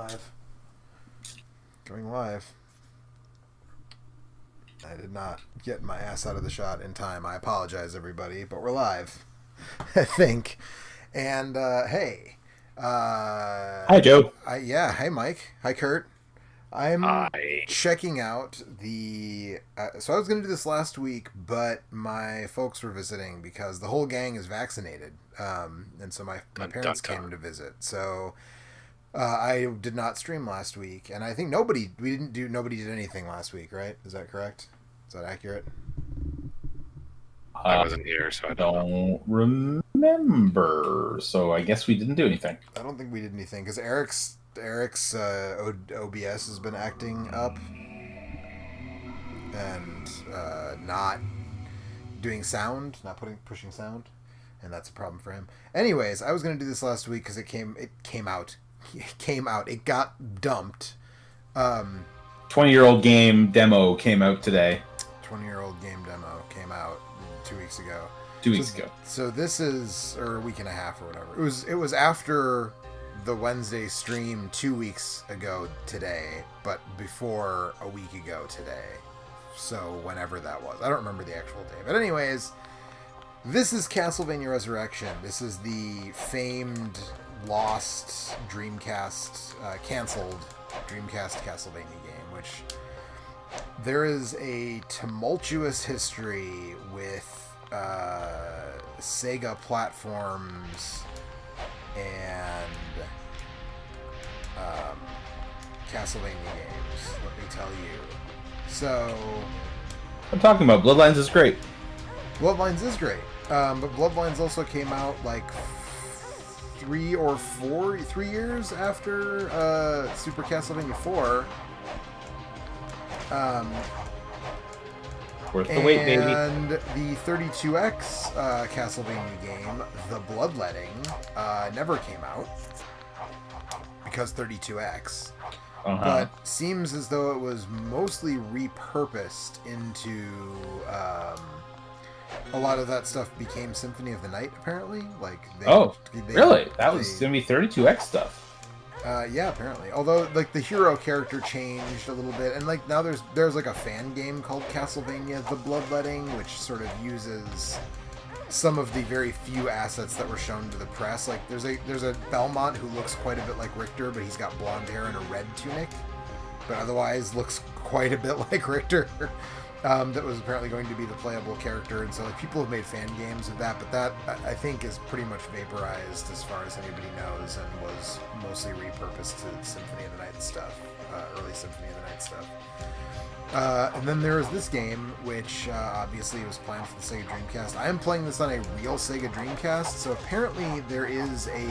live. Going live. I did not get my ass out of the shot in time. I apologize, everybody, but we're live. I think. And, hey. Hi, Joe. Hey, Mike. Hi, Kurt. I'm Hi. checking out the... so I was going to do this last week, but my folks were visiting because the whole gang is vaccinated. And so my parents came to visit. So I did not stream last week. And I think nobody did anything last week, right? Is that correct? Is that accurate? I wasn't here, so I don't remember. So I guess we didn't do anything. I don't think we did anything because Eric's OBS has been acting up and not doing sound, not pushing sound, and that's a problem for him. Anyways, I was gonna do this last week because it came out. It got dumped. 20-year-old game demo came out today. 20-year-old game demo came out 2 weeks ago. 2 weeks ago. So this is, or a week and a half or whatever. It was after the Wednesday stream 2 weeks ago today, but before a week ago today. So whenever that was. I don't remember the actual day. But anyways, this is Castlevania Resurrection. This is the famed, lost Dreamcast, canceled Dreamcast Castlevania game, which there is a tumultuous history with Sega platforms and Castlevania games, let me tell you. So I'm talking about Bloodlines is great. Bloodlines is great, but Bloodlines also came out like 3 years after Super Castlevania 4. Worth the wait, baby. And the 32X Castlevania game, The Bloodletting, never came out because 32X. But seems as though it was mostly repurposed into a lot of that stuff became Symphony of the Night, apparently. Really? That was going to be 32X stuff. Yeah, apparently. Although, like, the hero character changed a little bit, and like now there's like a fan game called Castlevania: The Bloodletting, which sort of uses some of the very few assets that were shown to the press. Like, there's a Belmont who looks quite a bit like Richter, but he's got blonde hair and a red tunic, but otherwise looks quite a bit like Richter. That was apparently going to be the playable character, and so like people have made fan games of that, but that I think is pretty much vaporized as far as anybody knows, and was mostly repurposed to Symphony of the Night stuff, early Symphony of the Night stuff. And then there is this game, which obviously was planned for the Sega Dreamcast. I am playing this on a real Sega Dreamcast, so apparently there is a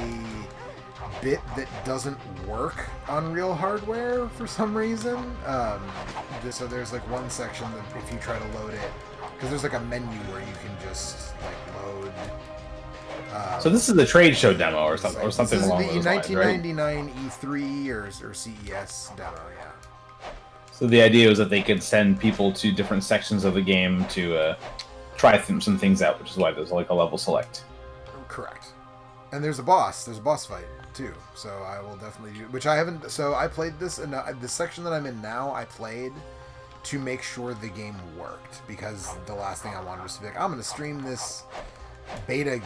bit that doesn't work on real hardware for some reason. So there's like one section that if you try to load it, because there's like a menu where you can just like load. So this is the trade show demo or something along those lines, This is the 1999 E3 or CES demo, yeah. So the idea was that they could send people to different sections of the game to try some things out, which is why there's like a level select. Correct. And there's a boss fight too, so I will definitely do, which I haven't. So I played this, and the section that I'm in now I played to make sure the game worked, because the last thing I wanted was to be like, I'm going to stream this beta,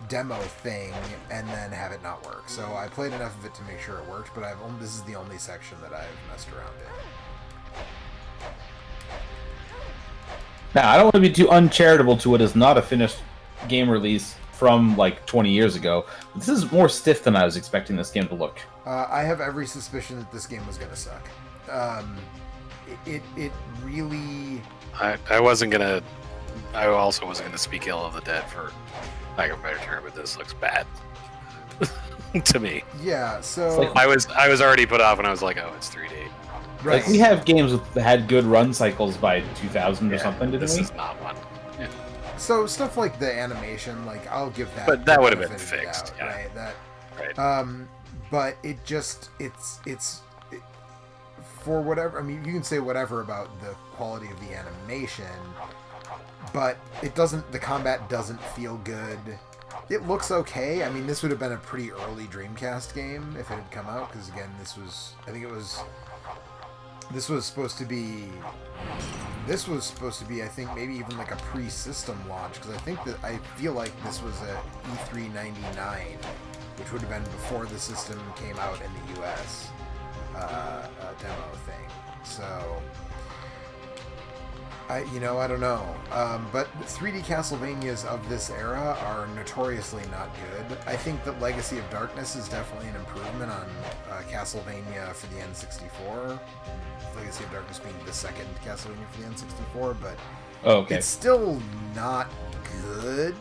demo thing and then have it not work. So I played enough of it to make sure it worked, but this is the only section that I've messed around in. Now, I don't want to be too uncharitable to what is not a finished game release from like 20 years ago. This is more stiff than I was expecting this game to look. I have every suspicion that this game was going to suck. It really... I also wasn't gonna speak ill of the dead for lack of a better term, but this looks bad to me. Yeah, so I was already put off when I was like, oh, it's 3D. Right. Like, we have games that had good run cycles by 2000 or something, didn't this we? is not one. Yeah. So stuff like the animation, like I'll give that. But that would have been benefit of the fixed, doubt, yeah. right? Right. But it's for whatever. I mean, you can say whatever about the quality of the animation, but it doesn't. The combat doesn't feel good. It looks okay. I mean, this would have been a pretty early Dreamcast game if it had come out, because again, this was supposed to be, I think, maybe even like a pre-system launch, because I feel like this was a E3 '99, which would have been before the system came out in the US, demo thing. So, I don't know. But 3D Castlevanias of this era are notoriously not good. I think that Legacy of Darkness is definitely an improvement on Castlevania for the N64. Legacy of Darkness being the second Castlevania for the N64, but it's still not good.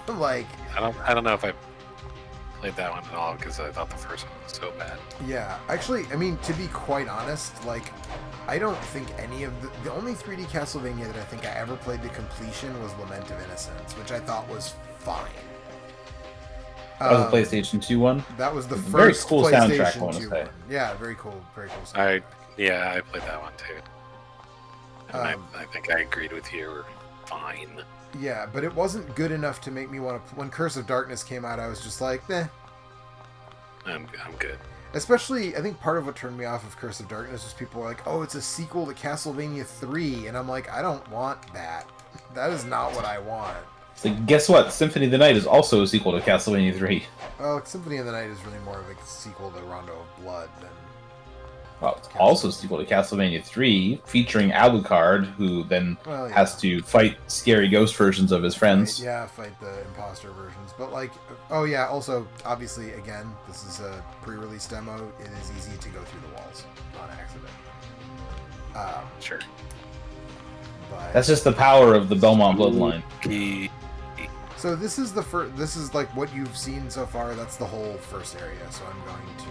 Like, I don't know if I played that one at all because I thought the first one was so bad. Yeah, actually, I mean, to be quite honest, like, I don't think any of the only 3D Castlevania that I think I ever played to completion was Lament of Innocence, which I thought was fine. That was the PlayStation 2 one. That was the first very cool PlayStation soundtrack, I want to 2 say. one. Yeah, very cool soundtrack. I played that one too. And I think I agreed with you. We're fine. Yeah, but it wasn't good enough to make me want to. When Curse of Darkness came out, I was just like, eh. I'm good. Especially, I think part of what turned me off of Curse of Darkness was people were like, oh, it's a sequel to Castlevania 3. And I'm like, I don't want that. That is not what I want. It's like, guess what? Symphony of the Night is also a sequel to Castlevania 3. Well, Symphony of the Night is really more of a sequel to Rondo of Blood than... Well, it's also a sequel to Castlevania 3, featuring Alucard, who then has to fight scary ghost versions of his friends. Right, yeah, fight the imposter versions. But, like, oh yeah, also, obviously, again, this is a pre-release demo. It is easy to go through the walls on accident. Sure. But... That's just the power of the Belmont bloodline. So this is this is like what you've seen so far. That's the whole first area. So I'm going to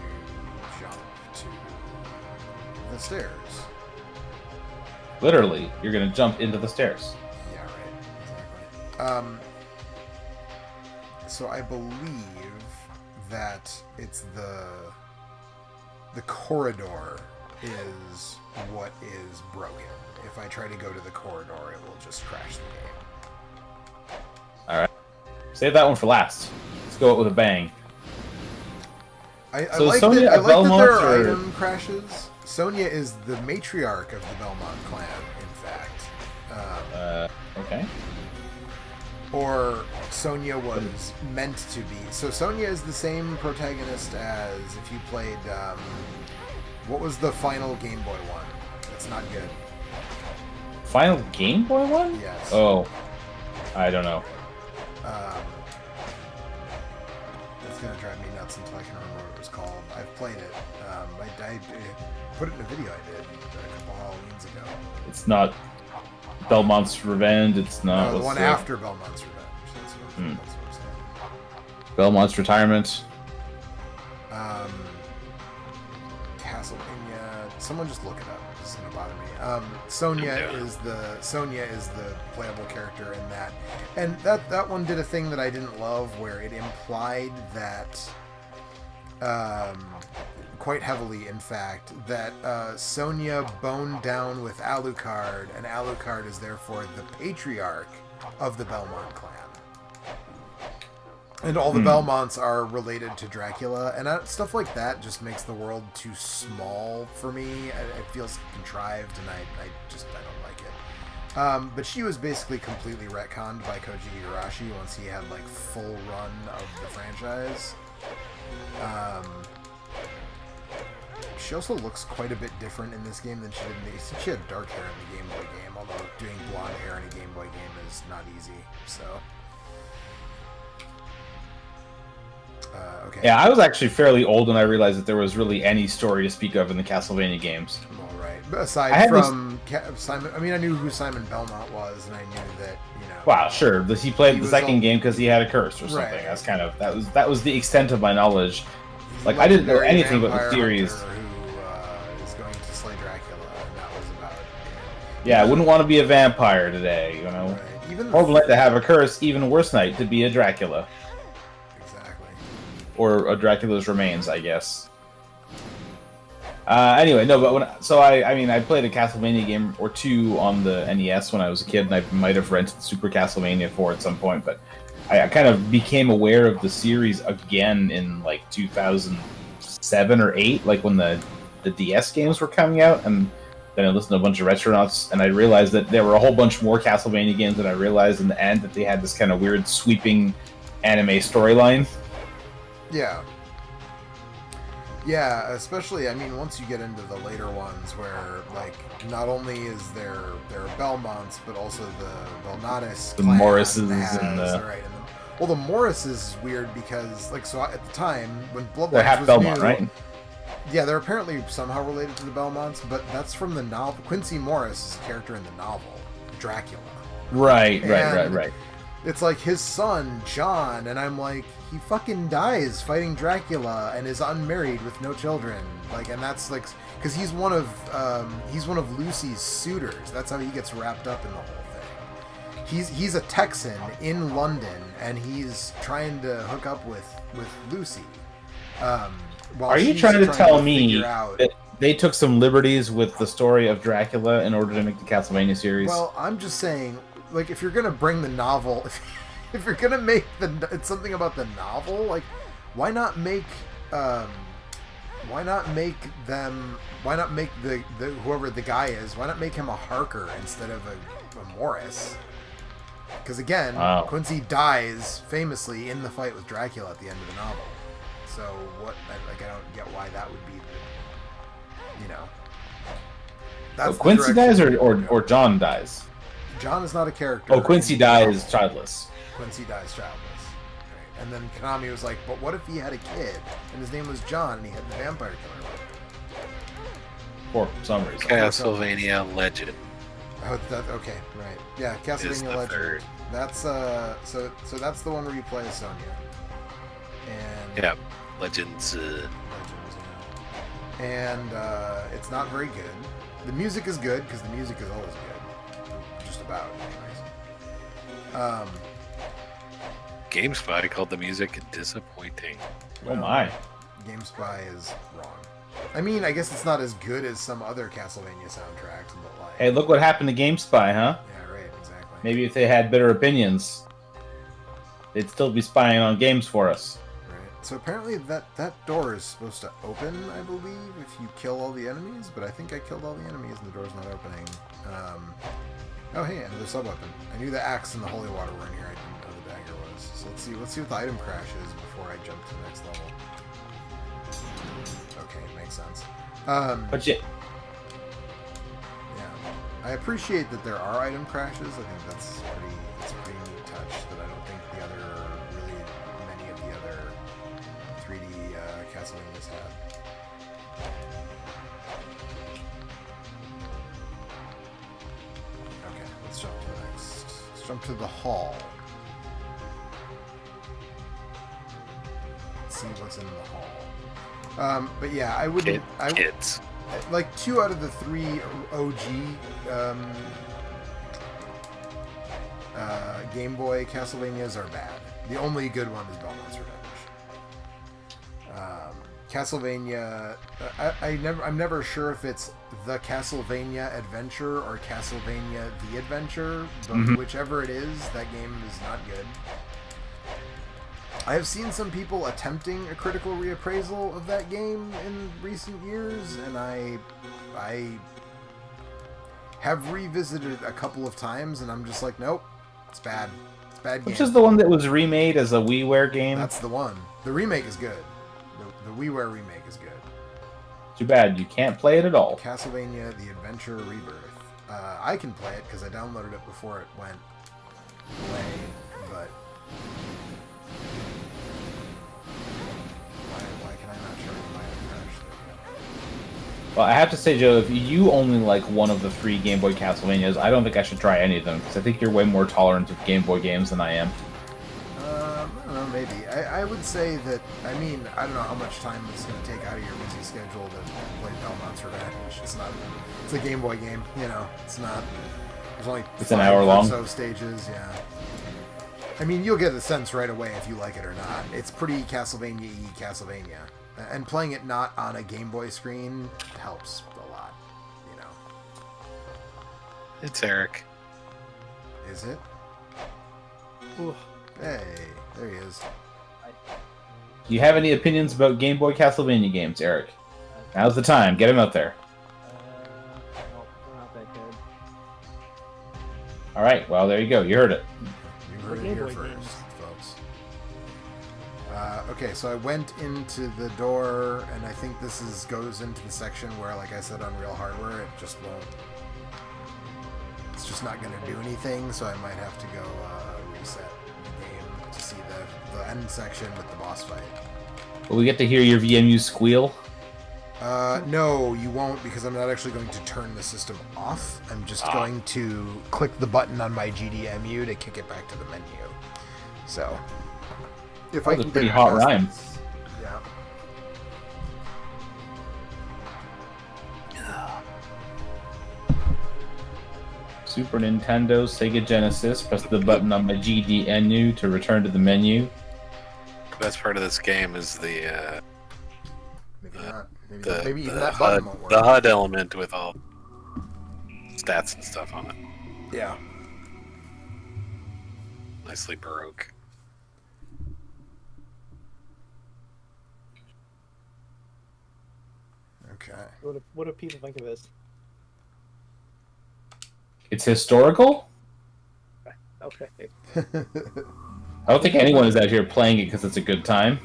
jump to the stairs. Literally, you're going to jump into the stairs. Yeah, right. Exactly. So I believe that it's the corridor is what is broken. If I try to go to the corridor, it will just crash the game. Alright. Save that one for last. Let's go out with a bang. I So like Sonya that, I like that Belmont there are or- item crashes. Sonya is the matriarch of the Belmont clan, in fact. Okay. Or Sonya was meant to be. So Sonya is the same protagonist as if you played... what was the final Game Boy one? It's not good. Final Game Boy one? Yes. Oh. I don't know. It's gonna drive me nuts until I can remember what it was called. I've played it. I put it in a video I did a couple Halloweens ago. It's not Belmont's Revenge. It's not... No, the what's one after Belmont's Revenge. That's what I'm saying. Belmont's Retirement. Castlevania. Someone just look it up. This is gonna bother me. Sonya is the playable character in that, and that one did a thing that I didn't love, where it implied that, quite heavily, in fact, that Sonya boned down with Alucard, and Alucard is therefore the patriarch of the Belmont clan. And all the Belmonts are related to Dracula, and stuff like that just makes the world too small for me. It feels contrived, and I don't like it. But she was basically completely retconned by Koji Igarashi once he had like full run of the franchise. She also looks quite a bit different in this game than she did in the... She had dark hair in the Game Boy game, although doing blonde hair in a Game Boy game is not easy, so... okay. Yeah, I was actually fairly old when I realized that there was really any story to speak of in the Castlevania games. All right. But aside from Simon, I mean, I knew who Simon Belmont was, and I knew that, you know... Wow, sure. He played the second game because he had a curse or something. Right. That's kind of... That was the extent of my knowledge. Like, I didn't know anything about the theories. Who is going to slay Dracula, and that was about it. Yeah, I wouldn't want to be a vampire today, you know? Right. Even Or would like to have a curse, even worse night, to be a Dracula. Exactly. Or a Dracula's remains, I guess. Anyway, no, but I played a Castlevania game or two on the NES when I was a kid, and I might have rented Super Castlevania 4 at some point, but I kind of became aware of the series again in like 2007 or 8, like when the DS games were coming out, and then I listened to a bunch of Retronauts, and I realized that there were a whole bunch more Castlevania games than I realized in the end, that they had this kind of weird sweeping anime storyline. Yeah. Yeah, especially, I mean, once you get into the later ones where, like, not only is there Belmonts, but also the Belnatis The clan Morrises has, and the... right, well, the Morrises is weird because, like, so at the time, when They're Bloodlines half was Belmont, new, right? yeah, they're apparently somehow related to the Belmonts, but that's from the novel. Quincy Morris is a character in the novel, Dracula. Right. It's like his son, John, and I'm like, he fucking dies fighting Dracula and is unmarried with no children. Like, and that's like, because he's one of Lucy's suitors. That's how he gets wrapped up in the whole thing. He's a Texan in London, and he's trying to hook up with Lucy. Are you trying to tell me that they took some liberties with the story of Dracula in order to make the Castlevania series? Well, I'm just saying, like, if you're gonna bring the novel, if you're gonna make it's something about the novel, like, why not make the whoever the guy is, why not make him a Harker instead of a Morris? Because again, Quincy dies famously in the fight with Dracula at the end of the novel. So what? Like, I don't get why that would be That's Quincy dies or John dies? John is not a character. Oh, Quincy dies childless. Quincy dies childless. Right. And then Konami was like, but what if he had a kid and his name was John and he had the vampire killer? For some reason. Castlevania Legend. Oh, okay, right. Yeah, Castlevania Legend. Third. That's so that's the one where you play as Sonya. And Yeah, Legends. Legends, yeah. And it's not very good. The music is good because the music is always good, just about, anyways. GameSpy called the music disappointing. Oh my. GameSpy is wrong. I mean, I guess it's not as good as some other Castlevania soundtracks, but like. Hey, look what happened to GameSpy, huh? Yeah, right, exactly. Maybe if they had better opinions, they'd still be spying on games for us. So apparently that door is supposed to open, I believe, if you kill all the enemies, but I think I killed all the enemies and the door's not opening. Oh hey, another sub-weapon. I knew the axe and the holy water were in here, I didn't know the dagger was. So let's see what the item crash is before I jump to the next level. Okay, makes sense. But yeah. Yeah. I appreciate that there are item crashes. I think that's a pretty neat touch that I don't think really many of the other 3D Castlevanias had. Okay, let's jump to the next. Let's jump to the hall. Let's see what's in the hall. But yeah, I wouldn't. Kids. Like 2 out of the 3 OG Game Boy Castlevanias are bad. The only good one is Belmont's Revenge. Castlevania, I'm never sure if it's the Castlevania Adventure or Castlevania The Adventure, but whichever it is, that game is not good. I have seen some people attempting a critical reappraisal of that game in recent years, and I have revisited it a couple of times, and I'm just like, nope, it's bad. It's a bad game. Which is the one that was remade as a WiiWare game? That's the one. The remake is good. The WiiWare remake is good. Too bad you can't play it at all. Castlevania The Adventure Rebirth. I can play it because I downloaded it before it went away, but... Why can I not show you my crash? Well, I have to say, Joe, if you only like one of the 3 Game Boy Castlevanias, I don't think I should try any of them, because I think you're way more tolerant of Game Boy games than I am. I don't know, maybe. I would say that, I mean, I don't know how much time it's going to take out of your busy schedule to play Belmont's Revenge. It's a Game Boy game, you know, it's not, there's only it's an hour long. Or so stages, yeah. I mean, you'll get a sense right away if you like it or not. It's pretty Castlevania-y Castlevania. And playing it not on a Game Boy screen helps a lot, you know. It's Eric. Is it? Ooh. Hey, there he is. Do you have any opinions about Game Boy Castlevania games, Eric? Now's the time. Get him out there. No, they're not that good. All right. Well, there you go. You heard it. You heard it Game here Boy first, games. folks. Okay, so I went into the door, and I think this goes into the section where, like I said, on real hardware, it just won't. It's just not going to do anything, so I might have to go reset the game to see the end section with the boss fight. Will we get to hear your VMU squeal? No, you won't, because I'm not actually going to turn the system off. I'm just going to click the button on my GDMU to kick it back to the menu. So, if That was a pretty hot rhyme. Yeah. Super Nintendo, Sega Genesis. Press the button on my GDMU to return to the menu. The best part of this game is the Maybe not. the, Maybe even the that HUD, button won't work. the HUD element with all stats and stuff on it. Yeah. Nicely baroque. Okay. What do people think of this? It's historical? Okay. I don't think anyone is out here playing it because it's a good time.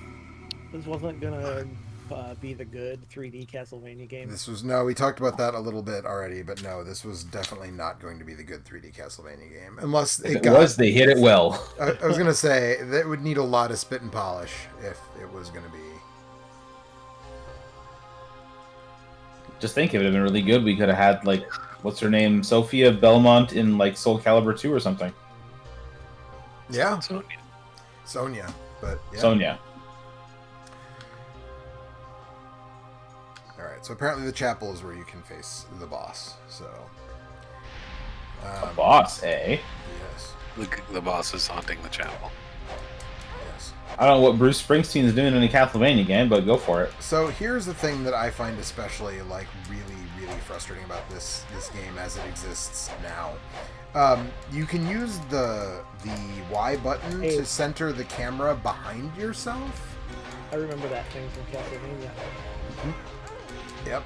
This wasn't gonna be the good 3D Castlevania game. We talked about that a little bit already, but no, this was definitely not going to be the good 3D Castlevania game. Unless If it was, they hit it well. I was going to say, that would need a lot of spit and polish if it was going to be. Just think, it would have been really good. We could have had, like, what's her name? Sophia Belmont in, like, Soul Calibur 2 or something. Yeah, So, Sonya, but yeah. Sonya. Alright, so apparently the chapel is where you can face the boss, so... A boss, eh? Yes, the boss is haunting the chapel. yes. I don't know what Bruce Springsteen is doing in a Castlevania game, but go for it. So here's the thing that I find especially, like, really, really frustrating about this game as it exists now. You can use the Y button to center the camera behind yourself. I remember that thing from Castlevania. Yep.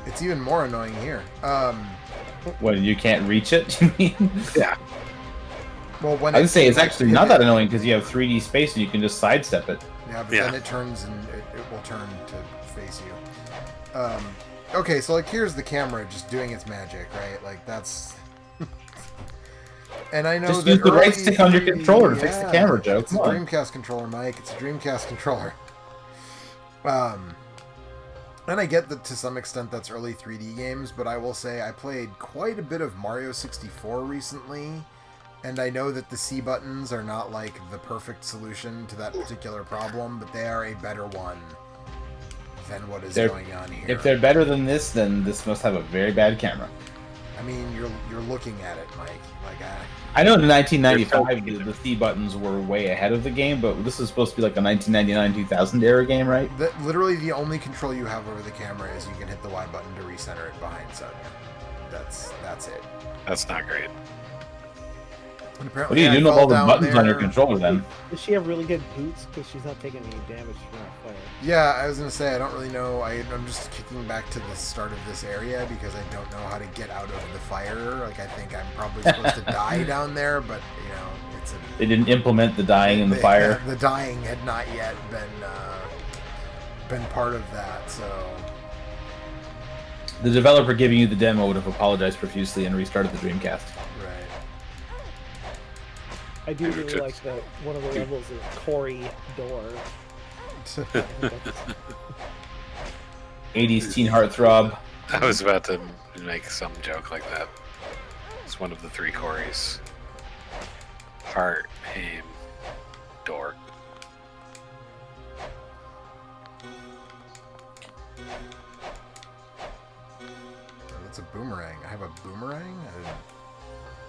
It's even more annoying here. What, you can't reach it, you mean? Yeah. Well, when I would say it's actually not that annoying because you have 3D space and you can just sidestep it. Yeah, but Yeah. then it turns and it will turn to face you. Okay, so like here's the camera just doing its magic, right? Like that's. And I know Just that use the right early stick on your 3D controller to fix the camera, Joe. It's a Come on. Dreamcast controller, Mike. It's a Dreamcast controller. And I get that to some extent that's early 3D games, but I will say I played quite a bit of Mario 64 recently, and I know that the C buttons are not like the perfect solution to that particular problem, but they are a better one than what is going on here. If they're better than this, then this must have a very bad camera. I mean, you're looking at it, Mike. Like I know in 1995 the C buttons were way ahead of the game, but this is supposed to be like a 1999-2000 era game, right? literally the only control you have over the camera is you can hit the Y button to recenter it behind Sonya. That's it. That's not great. And What apparently are you doing with fell all the down buttons on your there. controller then? Does she have really good boots? Because she's not taking any damage from that fire. Yeah, I was gonna say I don't really know. I'm just kicking back to the start of this area because I don't know how to get out of the fire. Like I think I'm probably supposed to die down there, but you know, it's a. They didn't implement the dying in the fire. The dying had not yet been part of that, so. The developer giving you the demo would have apologized profusely and restarted the Dreamcast. Right. I do really like that one of the levels is Cory Door. 80s teen heartthrob. I was about to make some joke like that. It's one of the three Corys. Heart, aim, door. That's a boomerang. I have a boomerang?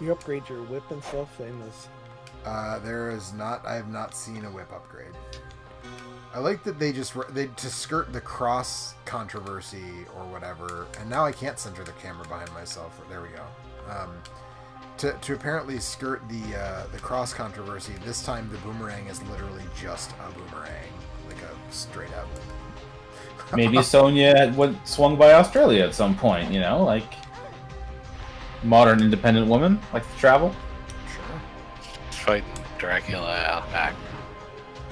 You upgrade your whip and stuff in this. There is not. I have not seen a whip upgrade. I like that they to skirt the cross controversy or whatever. And now I can't center the camera behind myself. There we go. To apparently skirt the cross controversy, this time the boomerang is literally just a boomerang, like a straight up. Maybe Sonya swung by Australia at some point, you know, like modern independent woman, like to travel. Sure. Fighting Dracula out back.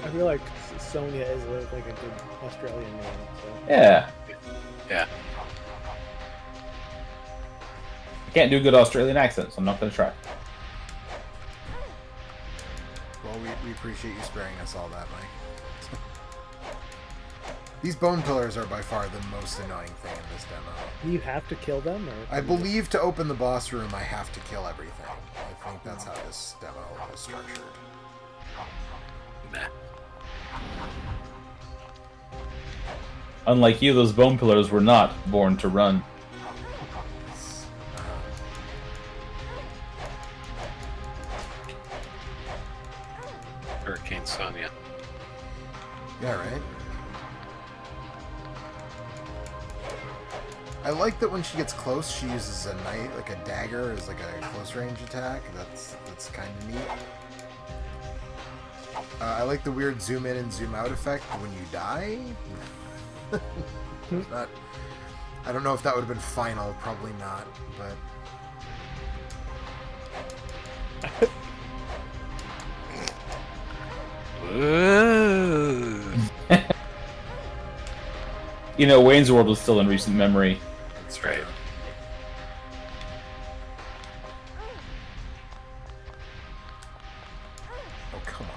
I feel like Sonya is like a good Australian name. So. Yeah. Yeah. I can't do a good Australian accent, so I'm not going to try. Well, we appreciate you sparing us all that, Mike. These bone pillars are by far the most annoying thing in this demo. Do you have to kill them? Or I believe to open the boss room, I have to kill everything. I think that's how this demo is structured. Nah. Unlike you, those bone pillars were not born to run. Hurricane Sonya. Yeah, right? I like that when she gets close, she uses a knife, like a dagger, as like a close range attack. That's kind of neat. I like the weird zoom in and zoom out effect when you die. Not, I don't know if that would have been final, probably not, but. You know, Wayne's World was still in recent memory. That's right. Oh, come on.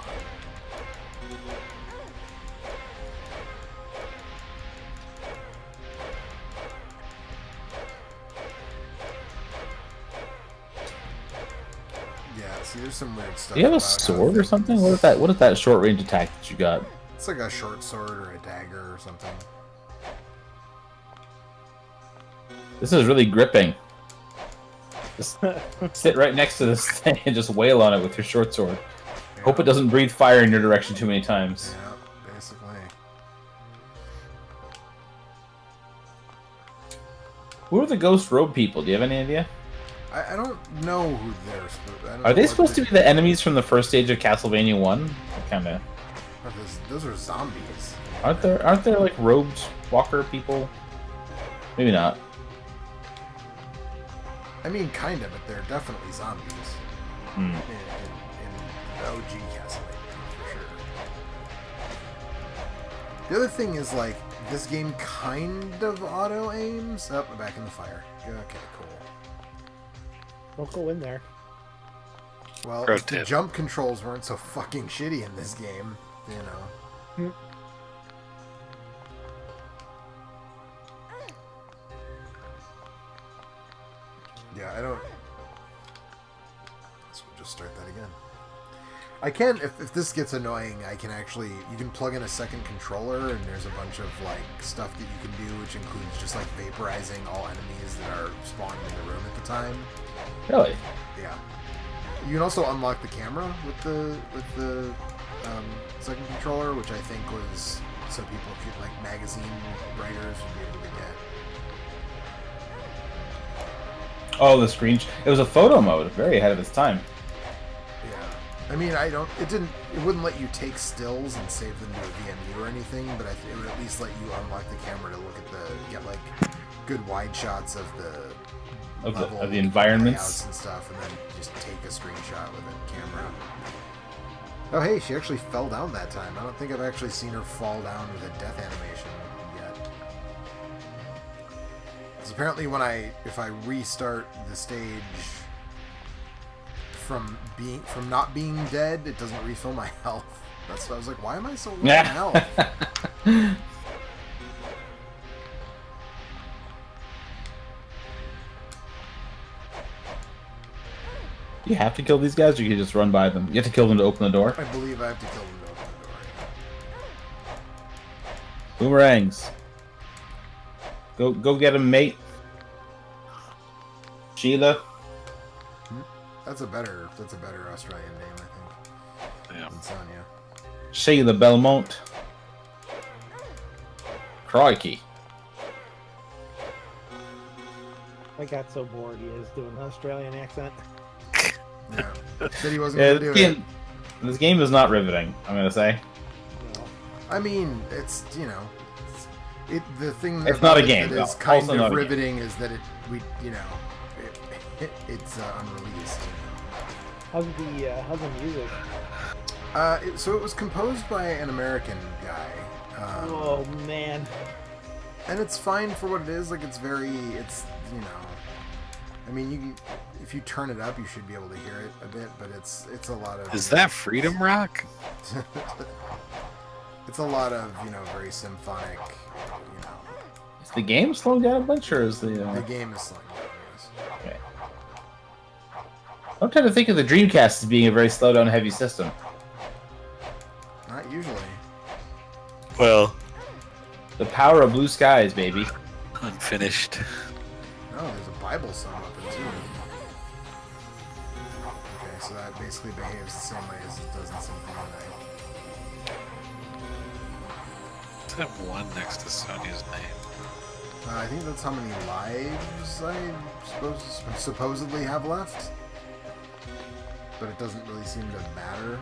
Yeah, see, there's some weird stuff. Do you have a about how sword or something? What is that? What is that short range attack that you got? It's like a short sword or a dagger or something. This is really gripping. Just sit right next to this thing and just wail on it with your short sword. Yeah. Hope it doesn't breathe fire in your direction too many times. Yeah, basically. Who are the ghost robe people? Do you have any idea? I don't know who they're supposed to be. Are they supposed to be the enemies from the first stage of Castlevania 1? Kind of. Those are zombies. Aren't there like robed walker people? Maybe not. I mean, kind of, but they're definitely zombies. Hmm. In the OG Castlevania, for sure. The other thing is, like, this game kind of auto-aims. Oh, we're back in the fire. Okay, cool. Don't go in there. Well, Pro if the tip. jump controls weren't so fucking shitty in this game, you know. Yeah, I don't... Let's just start that again. I can, if this gets annoying, I can actually... You can plug in a second controller, and there's a bunch of, like, stuff that you can do, which includes just, like, vaporizing all enemies that are spawned in the room at the time. Really? Yeah. You can also unlock the camera with the second controller, which I think was so people could, like, magazine writers would be able to get. Oh, the screen. It was a photo mode. Very ahead of its time. Yeah. I mean, it wouldn't let you take stills and save them to a VMU or anything, but it would at least let you unlock the camera to look at get like good wide shots of the Of the environments layouts and stuff, and then just take a screenshot with a camera. Oh, hey, she actually fell down that time. I don't think I've actually seen her fall down with a death animation yet. Because apparently, if I restart the stage from not being dead, it doesn't refill my health. That's why I was like, why am I so low on health? You have to kill these guys, or you can just run by them. You have to kill them to open the door. I believe I have to kill them to open the door. Boomerangs. Go get him, mate. Sheila. That's a better Australian name, I think. Yeah. Than Sonya. Sheila Belmont. Crikey. I got so bored he is doing an Australian accent. Yeah. Said he wasn't going to do it. This game is not riveting, I'm going to say. No. I mean, it's, you know, the thing It's about not a it game, that is though. kind Also of not a riveting is that it's unreleased. How's the music? So it was composed by an American guy. Oh man. And it's fine for what it is. Like, it's you know, I mean, if you turn it up, you should be able to hear it a bit, but it's a lot of... Is that Freedom Rock? It's a lot of, you know, very symphonic, you know... Is the game slowing down a bunch, or is the... The game is slowing down, yes. Okay. I'm trying to think of the Dreamcast as being a very slow down heavy system. Not usually. Well, The power of blue skies, baby. unfinished. No, there's a Bible song up there, too. Okay, so that basically behaves the same way as it does in Symphony of the Night. What's that one next to Sonia's name? I think that's how many lives I supposedly have left. But it doesn't really seem to matter.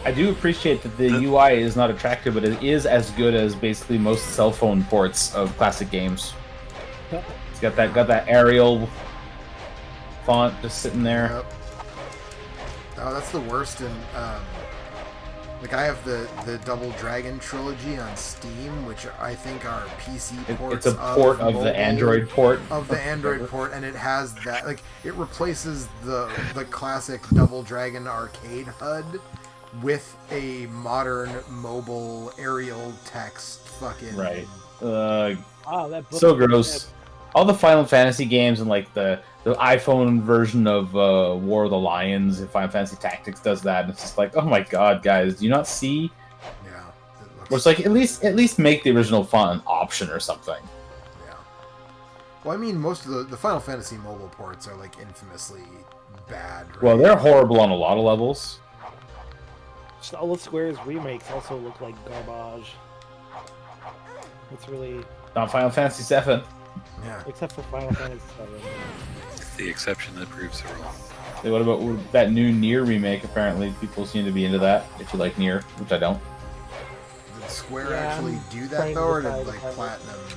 I do appreciate that the UI is not attractive, but it is as good as basically most cell phone ports of classic games. It's got that Arial font just sitting there. Yep. Oh, that's the worst in... like, I have the Double Dragon trilogy on Steam, which I think are PC ports. It's a port of mobile, the Android port. Of the Android port, and it has that... Like, it replaces the classic Double Dragon arcade HUD with a modern mobile aerial text fucking... Right. That book So is gross. All the Final Fantasy games and like the iPhone version of War of the Lions and Final Fantasy Tactics does that, and it's just like, oh my god, guys, do you not see? Yeah. Where it's like at least make the original font an option or something. Yeah. Well, I mean, most of the Final Fantasy mobile ports are like infamously bad. Right? Well, they're horrible on a lot of levels. Just all of Square's remakes also look like garbage. It's really, Not Final Fantasy VII. Yeah. except for Final Fantasy VII. It's the exception that proves the rule. Hey, what about that new Nier remake? Apparently, people seem to be into that. If you like Nier, which I don't. Did Square Yeah, actually I'm do that trying to though, or did decide like if I want- Platinum do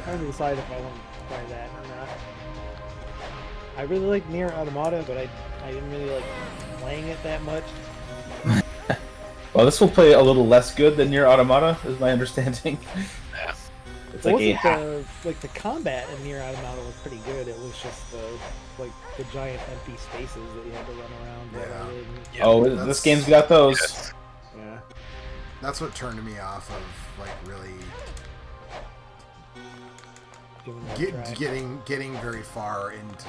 Trying to that? decide if I want to try that or not. I really like Nier Automata, but I didn't really like playing it that much. Well, this will play a little less good than Nier Automata, is my understanding. Yeah. It's like The combat in Nier Automata was pretty good. It was just the giant empty spaces that you had to run around. That Yeah. I didn't. Oh, That's- this game's got those. Yes. Yeah. That's what turned me off of like really Giving it a try. getting very far into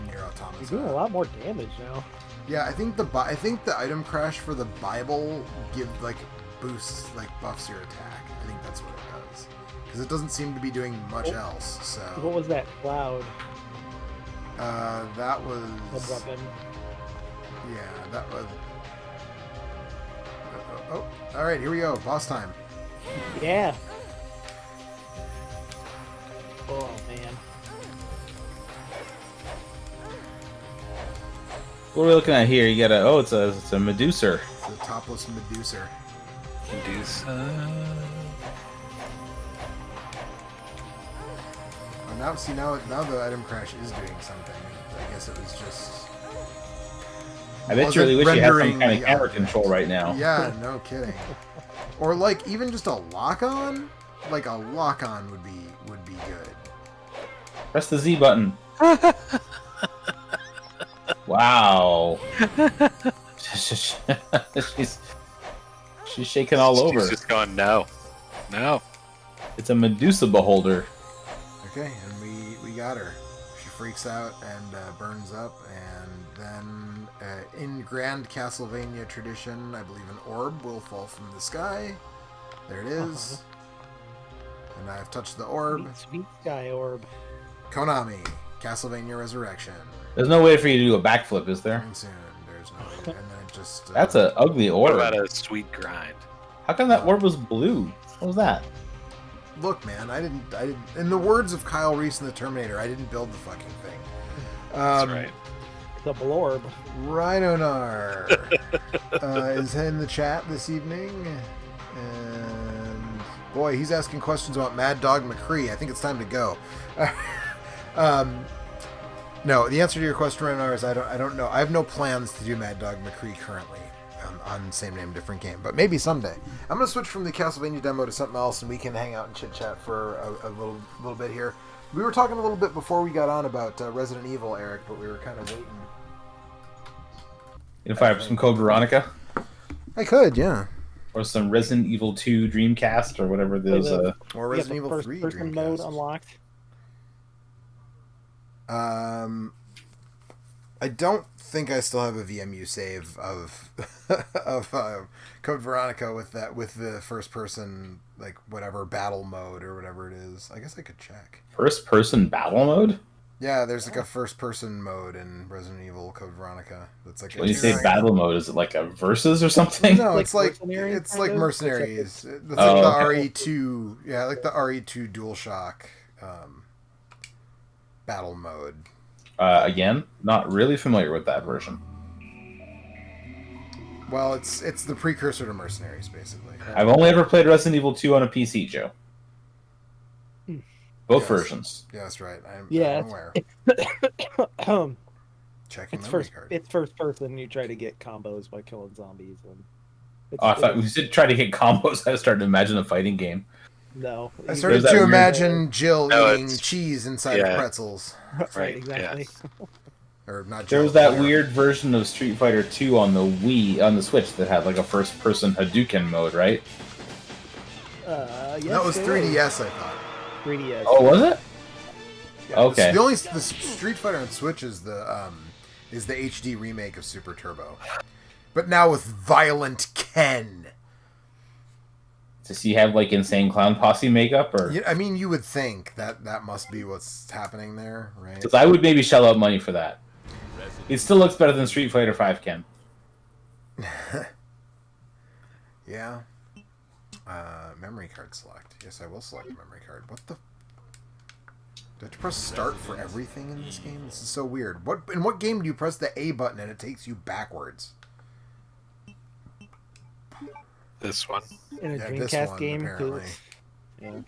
Nier Automata. You're doing a lot more damage now. Yeah, I think the item crash for the Bible buffs your attack. I think that's what it does, because it doesn't seem to be doing much else. So What was that cloud? that was The weapon. yeah, that was. Oh, all right, here we go, boss time. Yeah. Oh man. What are we looking at here? You got it's a Medusa. It's the topless Medusa. Medusa. Oh, now the item crash is doing something. I guess it was just. I bet you wasn't really wish you had some rendering kind of the camera object. control right now. Yeah, no kidding. Or like even just a lock on. Like a lock on would be good. Press the Z button. Wow. she's shaking all over. She's just going, no. No. It's a Medusa beholder. Okay, and we got her. She freaks out and burns up, and then in grand Castlevania tradition, I believe an orb will fall from the sky. There it is. And I've touched the orb. Sweet sky orb. Konami, Castlevania Resurrection. There's no way for you to do a backflip, is there? Coming soon. There's no way. And then it just. That's an ugly What orb. about a sweet grind? How come that orb was blue? What was that? look, man, I didn't. In the words of Kyle Reese in the Terminator, I didn't build the fucking thing. That's right. The Blorb. Rhinonar is in the chat this evening, and boy, he's asking questions about Mad Dog McCree. I think it's time to go. No, the answer to your question, Rhinonar, is I don't know. I have no plans to do Mad Dog McCree currently on same name, different game, but maybe someday. I'm gonna switch from the Castlevania demo to something else, and we can hang out and chit chat for a little bit here. We were talking a little bit before we got on about Resident Evil, Eric, but we were kind of waiting. You know, fire up some Code Veronica? I could, yeah. Or some Resident Evil 2 Dreamcast or whatever those. Or Resident Evil 3 first-person Dreamcast. mode unlocked. I don't think I still have a VMU save of Code Veronica with the first person, like, whatever battle mode or whatever it is. I guess I could check. First person battle mode? Yeah, there's like a first person mode in Resident Evil Code Veronica. That's like When you say battle mode, is it like a versus or something? No, Like it's like Mercenaries, it's kind like of? Mercenaries. It's like Oh, the okay. RE2, yeah, like the RE2 DualShock battle mode. Again, not really familiar with that version. Well, it's the precursor to Mercenaries, basically. I've only ever played Resident Evil 2 on a PC, Joe. Both Yes. versions. Yeah, that's right. I'm Yeah, aware. Checking it's memory first. card. It's first person. You try to get combos by killing zombies, and Oh, I thought we did try to get combos. I started to imagine a fighting game. no. I started that to weird- imagine Jill No, eating it's- cheese inside yeah. of pretzels. Right, exactly. Or not There Jill. was that Claire. weird version of Street Fighter 2 on the Wii, on the Switch, that had like a first-person Hadouken mode, right? Yes, That was there 3DS, I thought. 3DS. Oh, was it? Yeah, Okay. The Street Fighter on Switch is the HD remake of Super Turbo, but now with Violent Ken. Does he have like insane clown posse makeup, or? Yeah, I mean, you would think that must be what's happening there, right? Because I would maybe shell out money for that. It still looks better than Street Fighter 5 Ken. Yeah. Memory card select. Yes, I will select memory card. What the? Do I have to press start for everything in this game? This is so weird. In what game do you press the A button and it takes you backwards? This one. In a Yeah, this Dreamcast one, game. apparently. Yeah.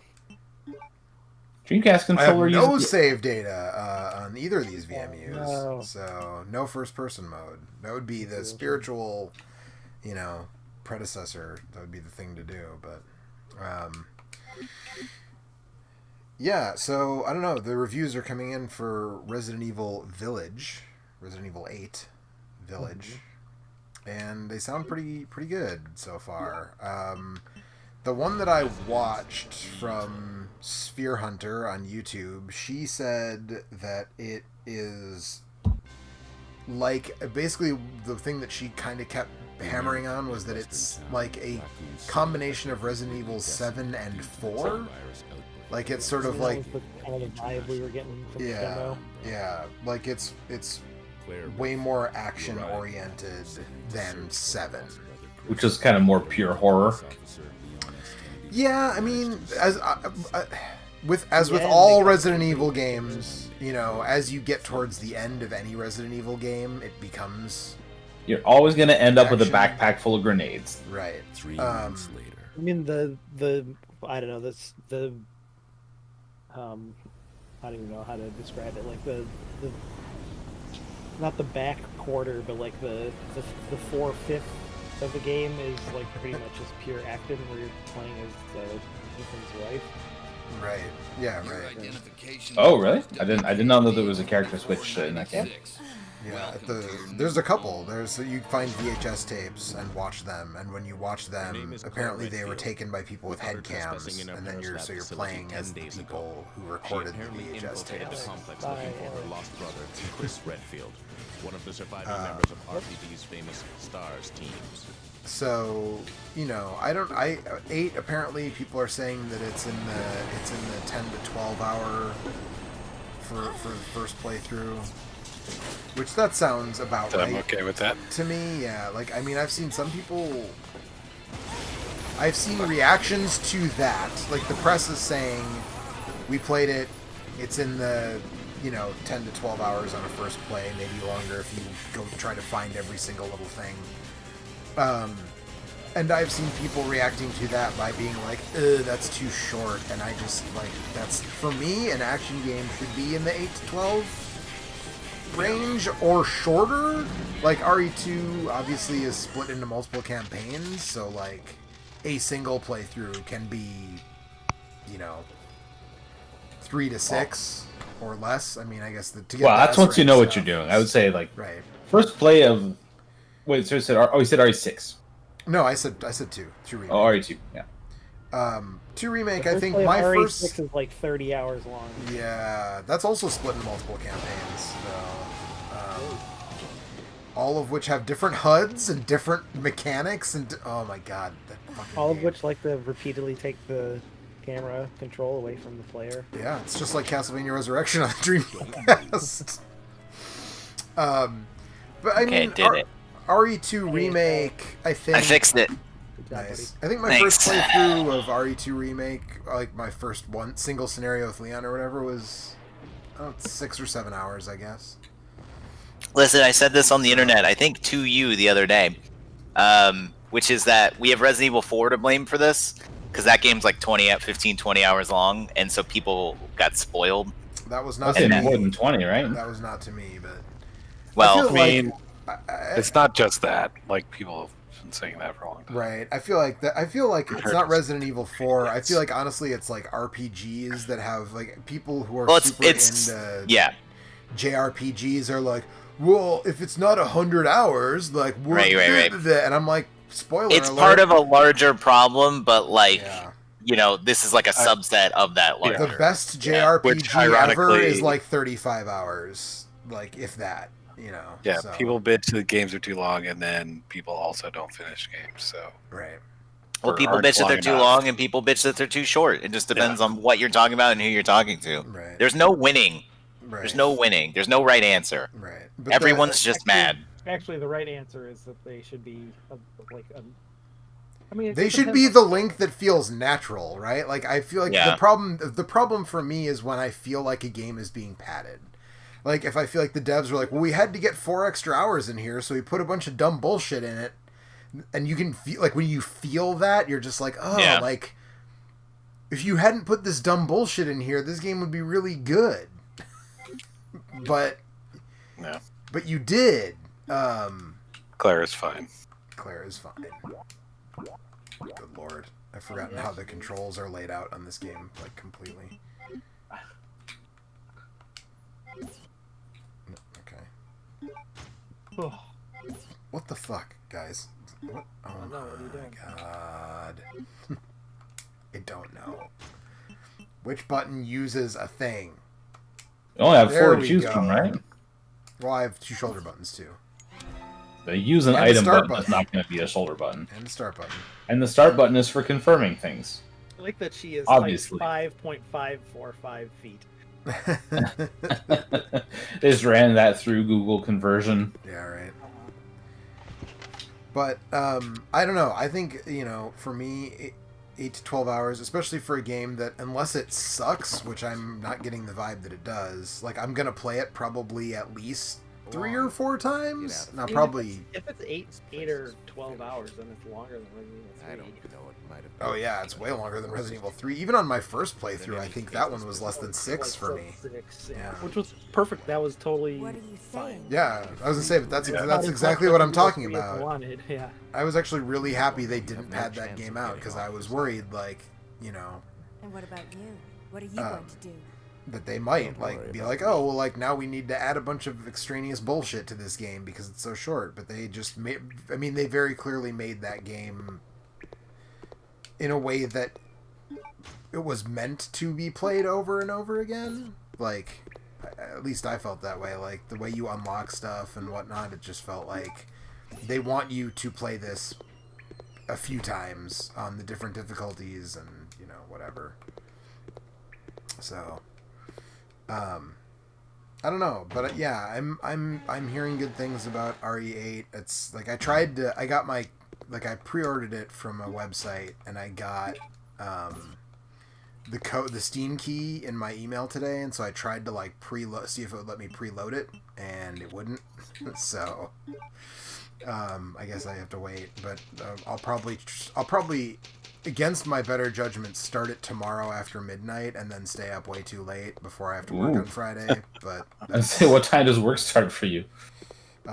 Dreamcast I have controller no uses... save data on either of these VMUs, no. so no first-person mode. That would be the spiritual, predecessor. That would be the thing to do. But, yeah. So I don't know. The reviews are coming in for Resident Evil Village, Resident Evil 8 Village, and they sound pretty good so far. The one that I watched from Sphere Hunter on YouTube, she said that it is like, basically the thing that she kind of kept hammering on was that it's like a combination of Resident Evil 7 and 4. Like it's sort of like, That was the kind of vibe we were getting from the yeah, demo. yeah, like it's way more action oriented than 7. Which is kind of more pure horror. Yeah, I mean, with Yeah, all they got- Resident Evil games, as you get towards the end of any Resident Evil game, it becomes You're always going to end up with a Action. backpack full of grenades. right. 3 months later. I mean the I don't know the I don't even know how to describe it, like the not the back quarter, but like the 4/5 of the game is like pretty much just pure action where you're playing as Ethan's wife. Right. Yeah. Right. Oh, really? I didn't know that there was a character switch in that game. Yeah. There's a couple. You find VHS tapes and watch them, and when you watch them, apparently they were taken by people with head cams, and then you're playing as the people who recorded the VHS tapes. Complex Bye. looking for her lost brother, Chris Redfield, one of the surviving members of RPD's famous STARS teams. So, 8 apparently people are saying that it's in the 10 to 12 hour for the first playthrough, which that sounds about I'm right okay with that. to me. Yeah, like, I mean, I've seen some people I've seen reactions to that. Like, the press is saying, we played it, it's in the, 10 to 12 hours on a first play, maybe longer if you go try to find every single little thing. And I've seen people reacting to that by being like, that's too short. And I just, like, that's, for me, an action game should be in the 8 to 12 range or shorter. Like, RE2 obviously is split into multiple campaigns, so, like, a single playthrough can be, 3 to 6 or less. I mean, I guess to get that's once you know what you're doing. I would say, like, right. First play of... Wait, so you said RE6. No, I said 2 remake. Oh, RE2, yeah. 2 remake, The I first think play of my RE6 first... is like 30 hours long. Yeah, that's also split into multiple campaigns, so... all of which have different HUDs and different mechanics, and... oh my god, that fucking All of game. which like to repeatedly take the camera control away from the player. Yeah, it's just like Castlevania Resurrection on the Dreamcast. But I mean, RE2 remake, I think... I fixed it. Good job, Nice. buddy. I think my Thanks. first playthrough of RE2 remake, like my first single scenario with Leon or whatever, was 6 or 7 hours, I guess. Listen, I said this on the internet, I think to you the other day, which is that we have Resident Evil 4 to blame for this, because that game's like 15, 20 hours long, and so people got spoiled. That was not That's to me. more than 20, right? That was not to me, but Well, feel I like- mean, it's not just that. Like, people have been saying that for a long time. right. I feel like it's heard not it. Resident Evil 4. I feel like honestly, it's like RPGs that have like people who are well, super it's into yeah. JRPGs are like, well, if it's not 100 hours, like what? Right. And I'm like, spoiler It's alert. part of a larger problem, but like Yeah. this is like a subset of that larger. The best Yeah, which JRPG ever ironically- is like 35 hours, like if that, Yeah, so, people bitch that games are too long, and then people also don't finish games. So right. Well, or people aren't bitch that long they're too enough. long, and people bitch that they're too short. It just depends on what you're talking about and who you're talking to. Right. There's no winning. Right. There's no winning. There's no right answer. Right. But Everyone's just mad. Actually, the right answer is that they should be I mean, it they just should depends be on- the link that feels natural, right? Like I feel like Yeah. the problem for me is when I feel like a game is being padded. Like if I feel like the devs are like, well, we had to get 4 extra hours in here, so we put a bunch of dumb bullshit in it, and you can feel like when you feel that, you're just like, oh, Yeah. like if you hadn't put this dumb bullshit in here, this game would be really good. but yeah, but you did. Claire is fine. Claire is fine. Good lord. I've forgotten how the controls are laid out on this game, like, completely. Okay. Oh, What the fuck, guys? What? Oh no, what are you my doing? god. I don't know. Which button uses a thing? You only have There 4 to we choose go. from, right? Well, I have 2 shoulder buttons, too. The use an And the item start button is button. not going to be a shoulder button. And the start button. And the start button is for confirming things. I like that she is Obviously. like 5.545 feet. They just ran that through Google conversion. Yeah, right. But I don't know. I think for me, 8 to 12 hours, especially for a game that, unless it sucks, which I'm not getting the vibe that it does. Like I'm gonna play it probably at least 3 or 4 times. Not probably. If it's 8 or 12 hours, then it's longer than Resident Evil 3. I don't know what might have Oh yeah, it's way longer than Resident Evil 3. Even on my first playthrough, I think that one was less than 6 for me. 6, Yeah. Which was perfect. That was totally What are you fine. saying? Yeah, I was gonna say, but that's Yeah. that's exactly what I'm talking Resident Evil 3 about. Wanted. Yeah. I was actually really happy they didn't pad that game out because I was worried, like, And what about you? What are you Um, going to do? that they might Don't like worry be about like, oh well, like now we need to add a bunch of extraneous bullshit to this game because it's so short. But they just made, I mean, they very clearly made that game in a way that it was meant to be played over and over again. Like, at least I felt that way. Like the way you unlock stuff and whatnot, it just felt like they want you to play this a few times on the different difficulties and whatever. So I don't know, but yeah, I'm hearing good things about RE8. It's like I got my like I pre-ordered it from a website, and I got the Steam key in my email today, and so I tried to like see if it would let me preload it, and it wouldn't. So I guess I have to wait, but I'll probably against my better judgment start it tomorrow after midnight and then stay up way too late before I have to work on Friday. But I'd say, what time does work start for you? 8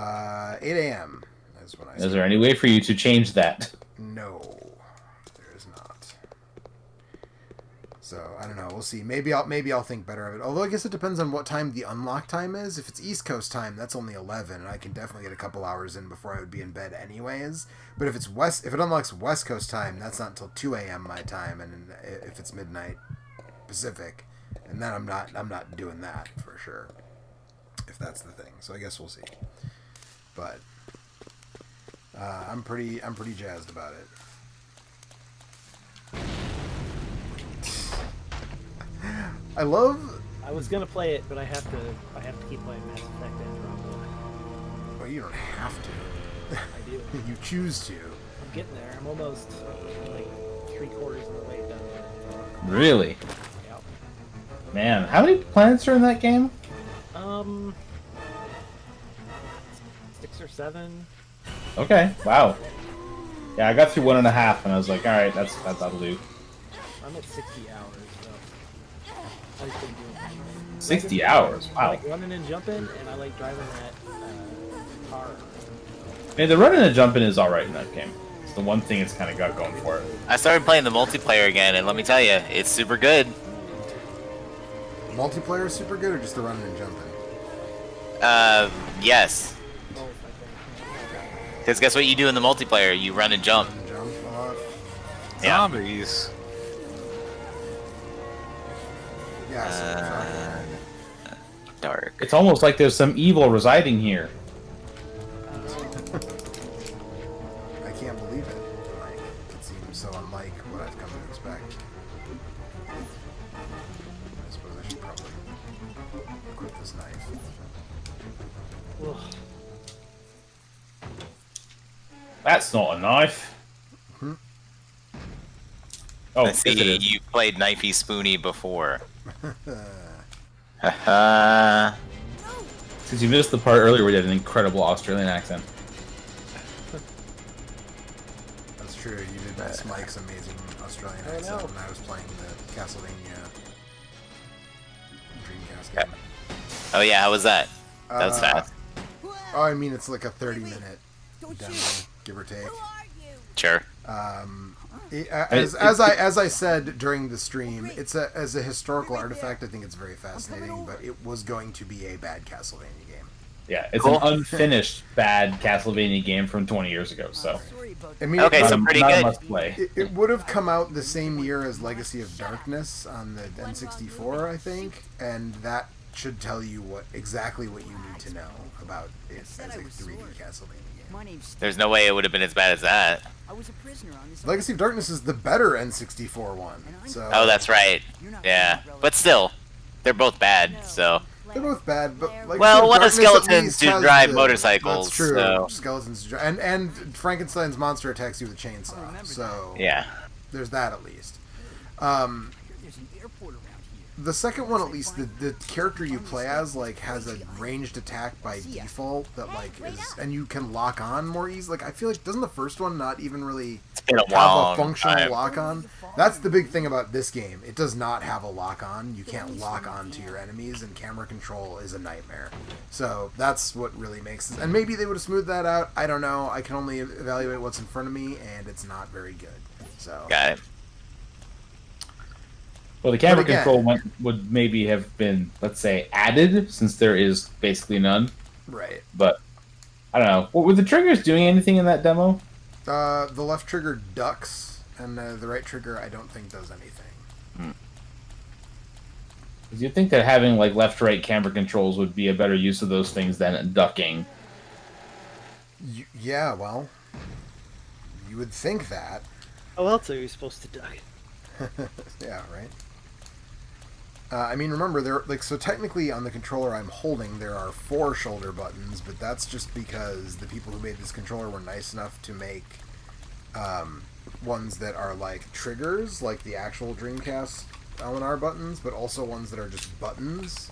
a.m. is when I start. Is there any way for you to change that? No, there is not. So I don't know. We'll see. Maybe I'll think better of it. Although I guess it depends on what time the unlock time is. If it's East Coast time, that's only 11, and I can definitely get a couple hours in before I would be in bed anyways. But if it unlocks West Coast time, that's not until 2 a.m. my time, and if it's midnight Pacific, and then I'm not doing that for sure. If that's the thing. So I guess we'll see. But I'm pretty jazzed about it. I was gonna play it, but I have to keep playing Mass Effect Andromeda. Well, you don't have to. I do. You choose to. I'm getting there. I'm almost like 3/4 of the way done. Really? Yeah. Man, how many planets are in that game? 6 or 7. Okay, wow. Yeah, I got through 1.5, and I was like, all right, that'll do. I'm at 60 hours, so I've been doing that. 60 hours? I Wow. like running and jumping, and I like driving that car. Man, the running and jumping is alright in that game. It's the one thing it's kind of got going for it. I started playing the multiplayer again, and let me tell you, it's super good. Multiplayer is super good, or just the running and jumping? Yes. Both, I think. Because guess what you do in the multiplayer? You run and jump. Run and jump a lot. Yeah. Zombies. Yeah. Dark. It's almost like there's some evil residing here. I can't believe it. Like, it seems so unlike what I've come to expect. I suppose I should probably equip this knife. Ugh. That's not a knife. Oh, I see yes, it is. you played Knifey Spoony before. Since you missed the part earlier where you had an incredible Australian accent. That's true. You did miss Mike's amazing Australian I accent know. when I was playing the Castlevania Dreamcast game. Oh yeah, how was that? That was fast. Oh, I mean, it's like a 30-minute demo, give or take. Sure. As I said during the stream, as a historical artifact, I think it's very fascinating, but it was going to be a bad Castlevania game. Yeah, it's Cool. an unfinished bad Castlevania game from 20 years ago, so... I mean, Okay, it, so pretty not a good. must-play. it would have come out the same year as Legacy of Darkness on the N64, I think, and that should tell you exactly what you need to know about it as a 3D Castlevania game. My name's There's no way it would have been as bad as that. I was a prisoner on this. Legacy of Darkness is the better N64 one, so Oh, that's right. Yeah, but still, they're both bad. So they're both bad. But Legacy Well, of one of Darkness at skeletons least do has drive motorcycles, That's true. so- Skeletons do and Frankenstein's monster attacks you with a chainsaw. So yeah. there's that at least. There's an airport around here. The second one, at least, the character you play as like has a ranged attack by default that like is, and you can lock on more easily. Like I feel like doesn't the first one not even really It's been a have a long functional time. lock on? That's the big thing about this game. It does not have a lock on. You can't lock on to your enemies, and camera control is a nightmare. So that's what really makes this. And maybe they would have smoothed that out. I don't know. I can only evaluate what's in front of me, and it's not very good. So Got it. Well, the camera But again- control would maybe have been, let's say, added, since there is basically none. right. But, I don't know. Were the triggers doing anything in that demo? The left trigger ducks, and the right trigger I don't think does anything. Because you'd think that having, like, left-right camera controls would be a better use of those things than ducking. Yeah, well, you would think that. How else are you supposed to duck? Yeah, right. I mean, remember, so technically on the controller I'm holding, there are 4 shoulder buttons, but that's just because the people who made this controller were nice enough to make ones that are like triggers, like the actual Dreamcast L&R buttons, but also ones that are just buttons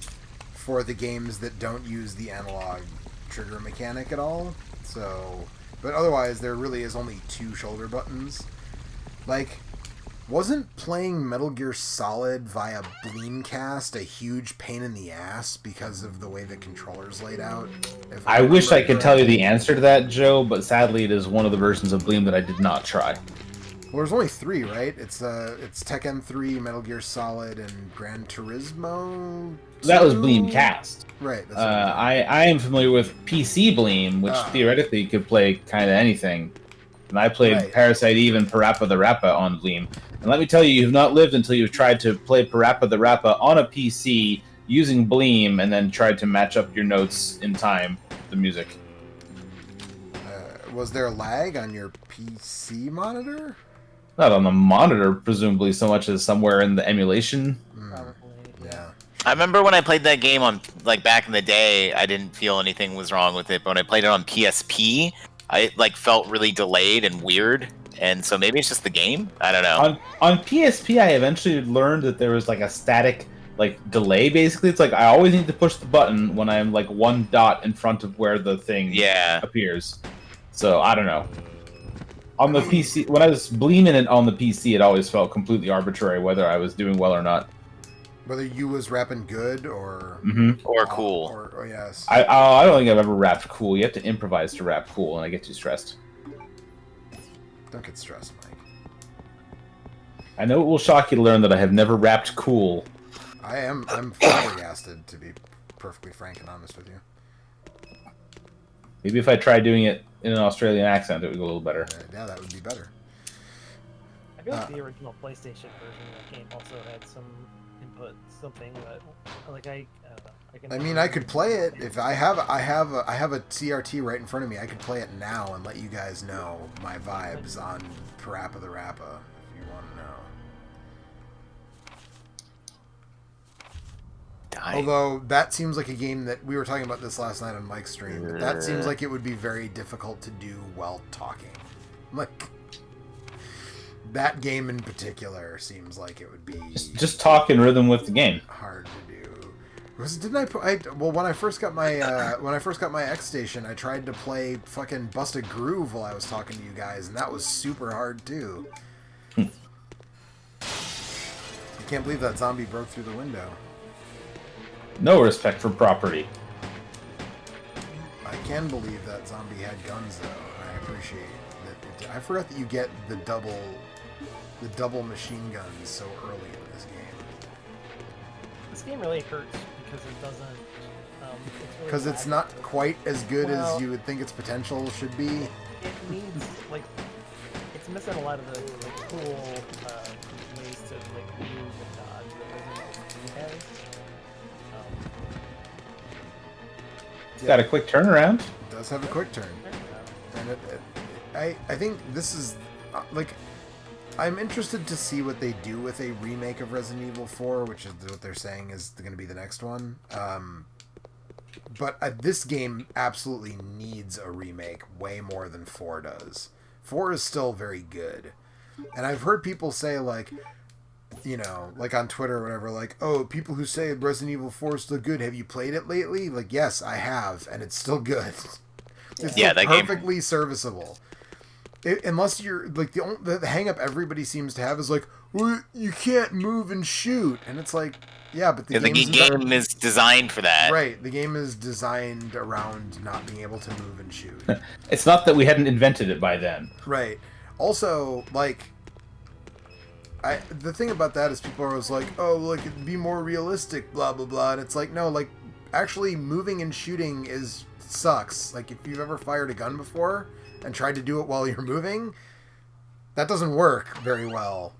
for the games that don't use the analog trigger mechanic at all. So, but otherwise there really is only 2 shoulder buttons. Like, wasn't playing Metal Gear Solid via Dreamcast a huge pain in the ass because of the way the controller's laid out? I wish I could tell you the answer to that, Joe, but sadly it is one of the versions of Bleem that I did not try. Well, there's only 3, right? It's Tekken 3, Metal Gear Solid, and Gran Turismo 2? That was Dreamcast. Right. That's I am familiar with PC Bleem, which theoretically could play kind of anything. And I played Parasite Eve and Parappa the Rappa on Bleem. And let me tell you, you've not lived until you've tried to play Parappa the Rappa on a PC using Bleem and then tried to match up your notes in time with the music. Was there lag on your PC monitor? Not on the monitor, presumably, so much as somewhere in the emulation. Yeah. I remember when I played that game on, like, back in the day, I didn't feel anything was wrong with it, but when I played it on PSP, I, like, felt really delayed and weird, and so maybe it's just the game? I don't know. On PSP, I eventually learned that there was, like, a static, like, delay, basically. It's like, I always need to push the button when I'm, like, 1 dot in front of where the thing appears. So, I don't know. On the PC, when I was Bleeming it on the PC, it always felt completely arbitrary whether I was doing well or not. Whether you was rapping good or... Or cool. Or yes. I don't think I've ever rapped cool. You have to improvise to rap cool, and I get too stressed. Don't get stressed, Mike. I know it will shock you to learn that I have never rapped cool. I'm flabbergasted, to be perfectly frank and honest with you. Maybe if I tried doing it in an Australian accent, it would go a little better. Yeah, that would be better. I feel like the original PlayStation version of that game also had some input, something that, like, I don't know. I mean, I could play it if I have a CRT right in front of me. I could play it now and let you guys know my vibes on Parappa the Rappa if you want to know. Although that seems like a game that we were talking about this last night on Mike's stream, but that seems like it would be very difficult to do while talking. Like, that game in particular seems like it would be just talk in rhythm with the game. Hard to do. When I first got my X Station, I tried to play fucking Bust a Groove while I was talking to you guys, and that was super hard too. I can't believe that zombie broke through the window. No respect for property. I can believe that zombie had guns, though. I appreciate that. I forgot that you get the double machine guns so early in this game. This game really hurts because it doesn't. Because it's not quite as good as you would think its potential should be. It needs, like, it's missing a lot of the, like, cool ways to, like, move and dodge that Resident Evil 2 has. It's got a quick turnaround. It does have a quick turn. And I think this is, like, I'm interested to see what they do with a remake of Resident Evil 4, which is what they're saying is going to be the next one. But this game absolutely needs a remake way more than 4 does. 4 is still very good. And I've heard people say, like, you know, like on Twitter or whatever, like, oh, people who say Resident Evil 4 is still good, have you played it lately? Like, yes, I have, and it's still good. It's still perfectly serviceable. Unless you're, like, the hang-up everybody seems to have is, like, well, you can't move and shoot. And it's like, yeah, but the game is designed for that. Right, the game is designed around not being able to move and shoot. It's not that we hadn't invented it by then. Right. Also, like, the thing about that is people are always like, oh, like, it'd be more realistic, blah, blah, blah. And it's like, no, like, actually moving and shooting sucks. Like, if you've ever fired a gun before and tried to do it while you're moving, that doesn't work very well.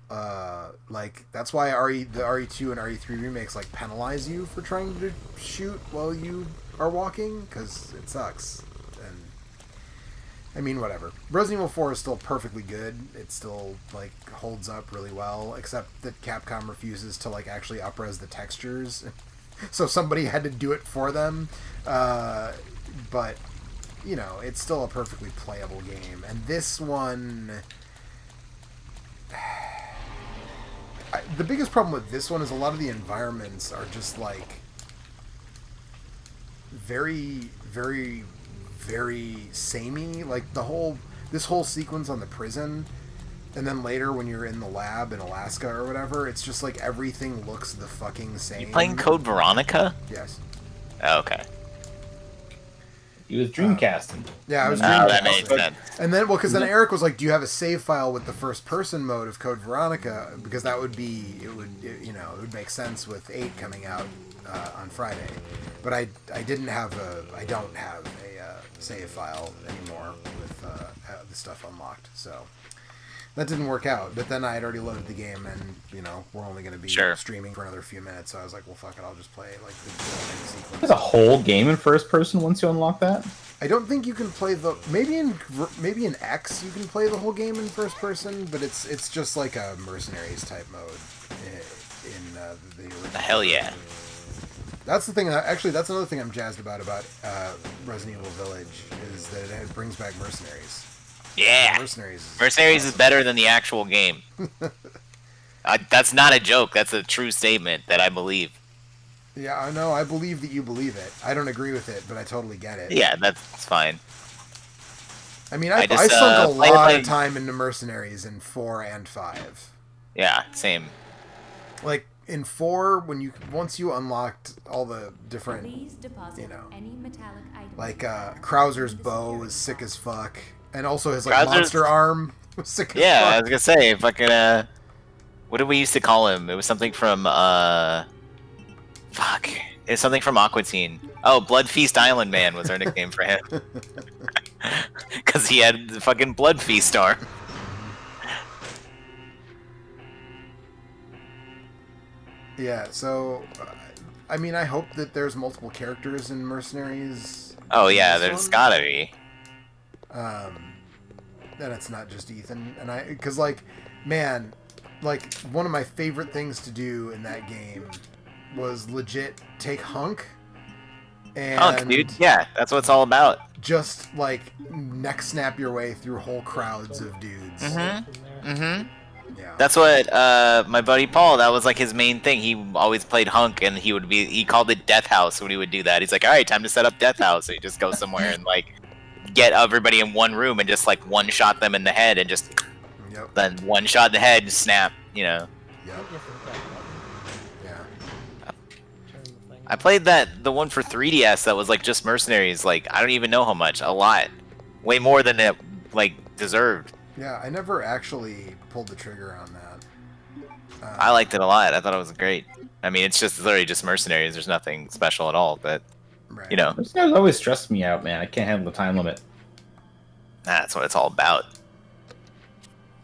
Like, that's why the RE2 and RE3 remakes, like, penalize you for trying to shoot while you are walking, because it sucks. And I mean, whatever. Resident Evil 4 is still perfectly good. It still, like, holds up really well, except that Capcom refuses to, like, actually up-res the textures. So somebody had to do it for them. But, you know, it's still a perfectly playable game. And this one, the biggest problem with this one is a lot of the environments are just like very, very, very samey. Like this whole sequence on the prison, and then later when you're in the lab in Alaska or whatever, it's just like everything looks the fucking same. You playing Code Veronica? Yes. Oh, okay. He was Dreamcasting. Yeah, I was Oh, Dreamcasting. that made sense. And then, well, because then Eric was like, "Do you have a save file with the first-person mode of Code Veronica? Because that would be, it would make sense with 8 coming out on Friday." But I don't have a save file anymore with the stuff unlocked, so that didn't work out. But then I had already loaded the game, and we're only going to be streaming for another few minutes, so I was like, "Well, fuck it, I'll just play like the sequence." There's a whole game in first person once you unlock that. I don't think you can play maybe in X you can play the whole game in first person, but it's just like a Mercenaries type mode in the original. Hell yeah. That's the thing. Actually, that's another thing I'm jazzed about Resident Evil Village is that it brings back Mercenaries. Yeah. Mercenaries is better than the actual game. That's not a joke. That's a true statement that I believe. Yeah, I know. I believe that you believe it. I don't agree with it, but I totally get it. Yeah, that's fine. I mean, I sunk a lot of time into Mercenaries in 4 and 5. Yeah, same. Like in 4, once you unlocked all the different, like Krauser's bow was sick as fuck, and also his like monster arm was sick as fuck. Yeah, I was gonna say fucking what did we used to call him? It was something from fuck. It's something from Aqua Teen. Oh, Blood Feast Island Man was our nickname for him. Because he had the fucking Blood Feast arm. Yeah, so, I mean, I hope that there's multiple characters in Mercenaries. Oh yeah, there's gotta be. And it's not just Ethan. And because like, man, like, one of my favorite things to do in that game was legit take Hunk. And Hunk, dude. Yeah, that's what it's all about. Just, like, neck snap your way through whole crowds of dudes. Mm-hmm. Yeah. That's what my buddy Paul, that was like his main thing. He always played Hunk, and he called it Death House when he would do that. He's like, all right, time to set up Death House. So he just goes somewhere and like get everybody in one room and just like one shot them in the head and just then one shot in the head and snap, Yep. I played the one for 3DS that was like just Mercenaries. Like I don't even know how much. A lot, way more than it like deserved. Yeah, I never actually pulled the trigger on that. I liked it a lot. I thought it was great. I mean, it's just literally just Mercenaries. There's nothing special at all, but you know, Mercenaries always stressed me out, man. I can't handle the time limit. That's what it's all about.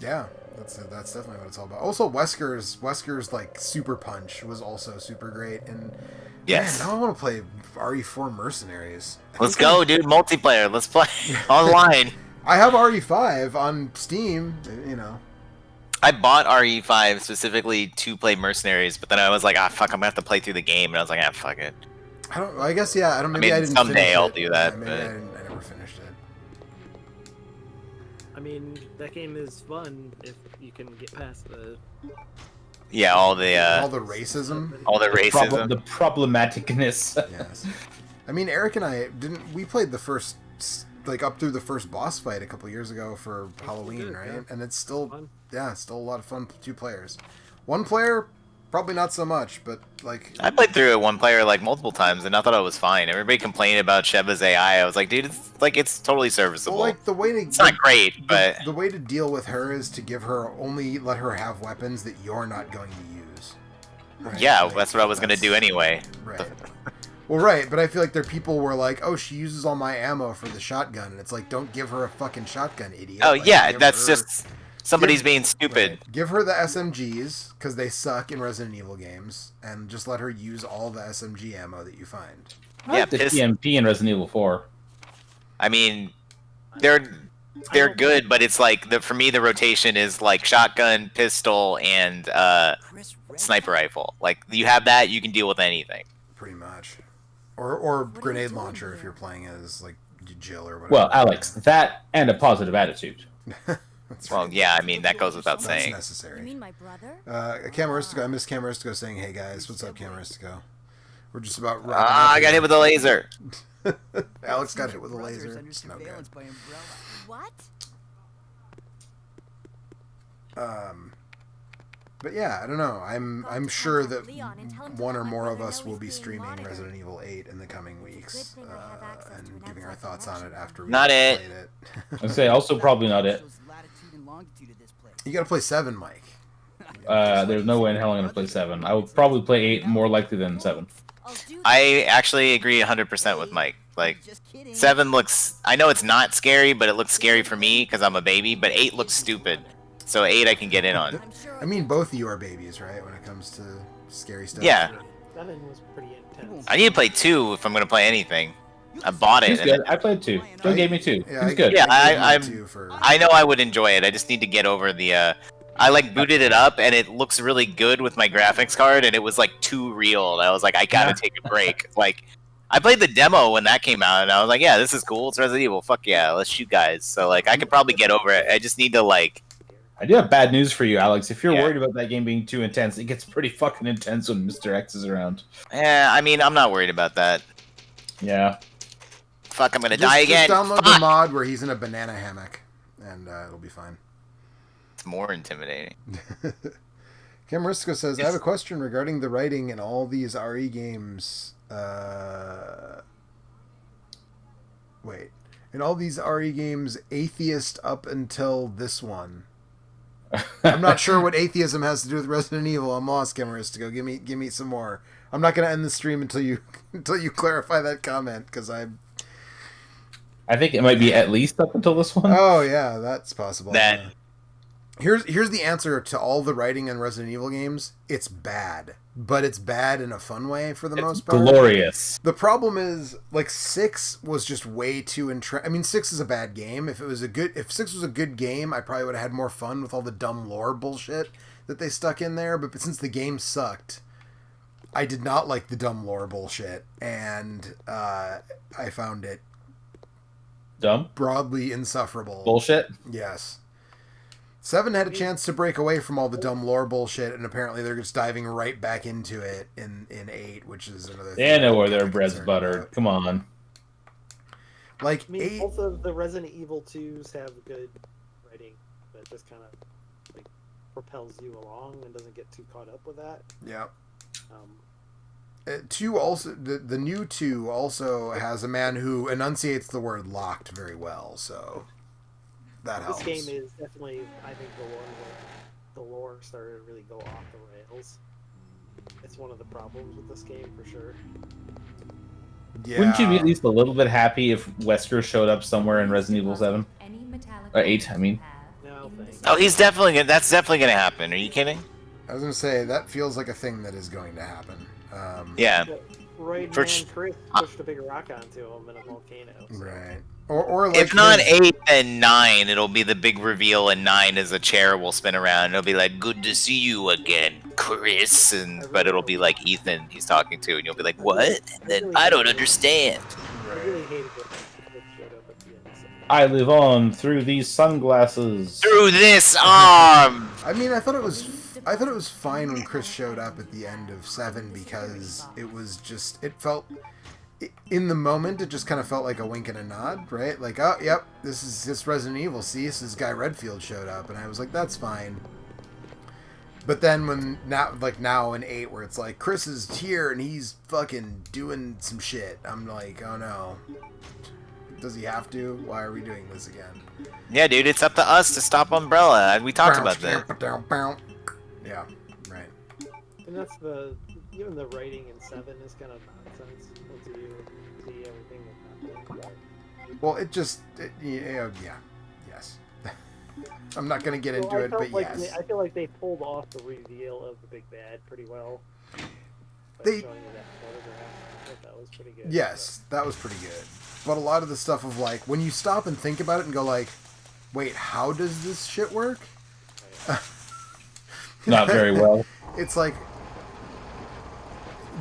Yeah, that's definitely what it's all about. Also, Wesker's like Super Punch was also super great, and yes, man, now I want to play RE4 Mercenaries. Let's go, dude! Multiplayer. Let's play online. I have RE5 on Steam. You know, I bought RE5 specifically to play Mercenaries, but then I was like, fuck, I'm gonna have to play through the game, and I was like, fuck it. I guess yeah. I don't. Maybe I didn't. Someday I'll it. do that. Yeah, maybe I never finished it. I mean, that game is fun if you can get past the. Yeah, all the racism. All the racism. The problematicness. Yes. I mean, Eric and I we played the first, like, up through the first boss fight a couple years ago for Halloween, right? Yeah. And it's still, still a lot of fun. 2 players. 1 player, probably not so much, but like. I played through it 1 player like multiple times, and I thought it was fine. Everybody complained about Sheba's AI. I was like, dude, it's totally serviceable. Well, like the way to. It's not great, but the way to deal with her is to let her have weapons that you're not going to use. Right? Yeah, like, that's what I was gonna do anyway. Right. Well, right, but I feel like there are people who are like, oh, she uses all my ammo for the shotgun, and it's like, don't give her a fucking shotgun, idiot. Oh, like, yeah, that's just somebody's being stupid. Right. Give her the SMGs, because they suck in Resident Evil games, and just let her use all the SMG ammo that you find. Yeah, the TMP in Resident Evil 4. I mean, they're good, but it's like, for me, the rotation is like shotgun, pistol, and sniper rifle. Like, you have that, you can deal with anything. Pretty much. Or grenade launcher if you're playing as, like, Jill or whatever. Well, Alex, that and a positive attitude. That's Well, right. yeah, I mean that goes without That's saying. You necessary. mean my brother? Camaristico, I miss Camaristico saying, "Hey guys, what's up, Camaristico?" We're just about wrapping Ah, up I got here. hit with a laser. Alex got Seems hit with a your brother's laser. under It's no good. surveillance by Umbrella. What? But yeah, I don't know. I'm sure that one or more of us will be streaming Resident Evil 8 in the coming weeks and giving our thoughts on it after we've Not it. played it. I'd say also probably not it. Shows latitude and longitude of this place. You gotta play 7, Mike. There's no way in hell I'm gonna play 7. I would probably play 8 more likely than 7. I actually agree 100% with Mike. Like, Just kidding. 7 looks... I know it's not scary, but it looks scary for me because I'm a baby, but 8 looks stupid. So 8 I can get in on. I mean, both of you are babies, right? When it comes to scary stuff. Yeah. 7 was pretty intense. I need to play 2 if I'm going to play anything. I bought it. He's and good. I played 2. Joe gave me 2. Yeah, He's good. Yeah, I I'm- gave you 2 for... I know I would enjoy it. I just need to get over the... I like booted it up and it looks really good with my graphics card and it was like too real. And I was like, I gotta take a break. Like, I played the demo when that came out and I was like, yeah, this is cool. It's Resident Evil. Fuck yeah, let's shoot guys. So like, I could probably get over it. I just need to like... I do have bad news for you, Alex. If you're Yeah. worried about that game being too intense, it gets pretty fucking intense when Mr. X is around. I mean, I'm not worried about that. Yeah. Fuck, I'm gonna die again. Just download Fuck! the mod where he's in a banana hammock, and it'll be fine. It's more intimidating. Camaristico says, I have a question regarding the writing in all these RE games. Wait. In all these RE games, atheist up until this one. I'm not sure what atheism has to do with Resident Evil. I'm lost, Camaristico. Give me some more. I'm not going to end the stream until you clarify that comment, because I think it might be at least up until this one. Oh, yeah, that's possible. That- Yeah. Here's the answer to all the writing in Resident Evil games. It's bad, but it's bad in a fun way for the It's most part. glorious. The problem is, like, 6 was just way too I mean, 6 is a bad game. If 6 was a good game, I probably would have had more fun with all the dumb lore bullshit that they stuck in there. But since the game sucked, I did not like the dumb lore bullshit, and I found it Dumb. broadly insufferable. Bullshit. Yes. 7 had a chance to break away from all the dumb lore bullshit, and apparently they're just diving right back into it in 8, which is another thing. They know where I'm their kinda bread's concerned buttered. about. Come on. Like, I mean, 8... both of the Resident Evil 2s have good writing that just kind of like propels you along and doesn't get too caught up with that. Yeah. Um, 2 also... The new 2 also has a man who enunciates the word locked very well, so... That helps. this game is definitely, I think, the one where the lore started to really go off the rails. It's one of the problems with this game for sure. Yeah. Wouldn't you be at least a little bit happy if Wesker showed up somewhere in Resident Evil 7? Or 8, I mean. No, thanks. Oh, that's definitely gonna happen. Are you kidding? I was going to say, that feels like a thing that is going to happen. Yeah. Right, For man, ch- Chris pushed a big rock onto him in a volcano. So. Right. Or like If not his- 8, then 9. It'll be the big reveal, and 9 is a chair will spin around. And it'll be like, "Good to see you again, Chris." But it'll be like Ethan he's talking to, and you'll be like, "What?" And then I don't understand. I really hated it. It showed up at the end. So. I live on through these sunglasses. Through this arm. I mean, I thought it was fine when Chris showed up at the end of 7 because it was just, it felt, in the moment, it just kind of felt like a wink and a nod, right? Like, oh, yep, this is Resident Evil. See, this guy Redfield showed up, and I was like, that's fine. But then when now in 8, where it's like Chris is here and he's fucking doing some shit, I'm like, oh no, does he have to? Why are we doing this again? Yeah, dude, it's up to us to stop Umbrella. We talked about that. Yeah, right. And that's even the writing in 7 is kind of nonsense once you see everything that's happening. Well, yes. I'm not gonna get into I it, felt but like yes. I feel like they pulled off the reveal of the big bad pretty well. By They- showing you that photograph. I thought that was pretty good. Yes, that was pretty good. But a lot of the stuff of like, when you stop and think about it and go like, wait, how does this shit work? Not very well. It's like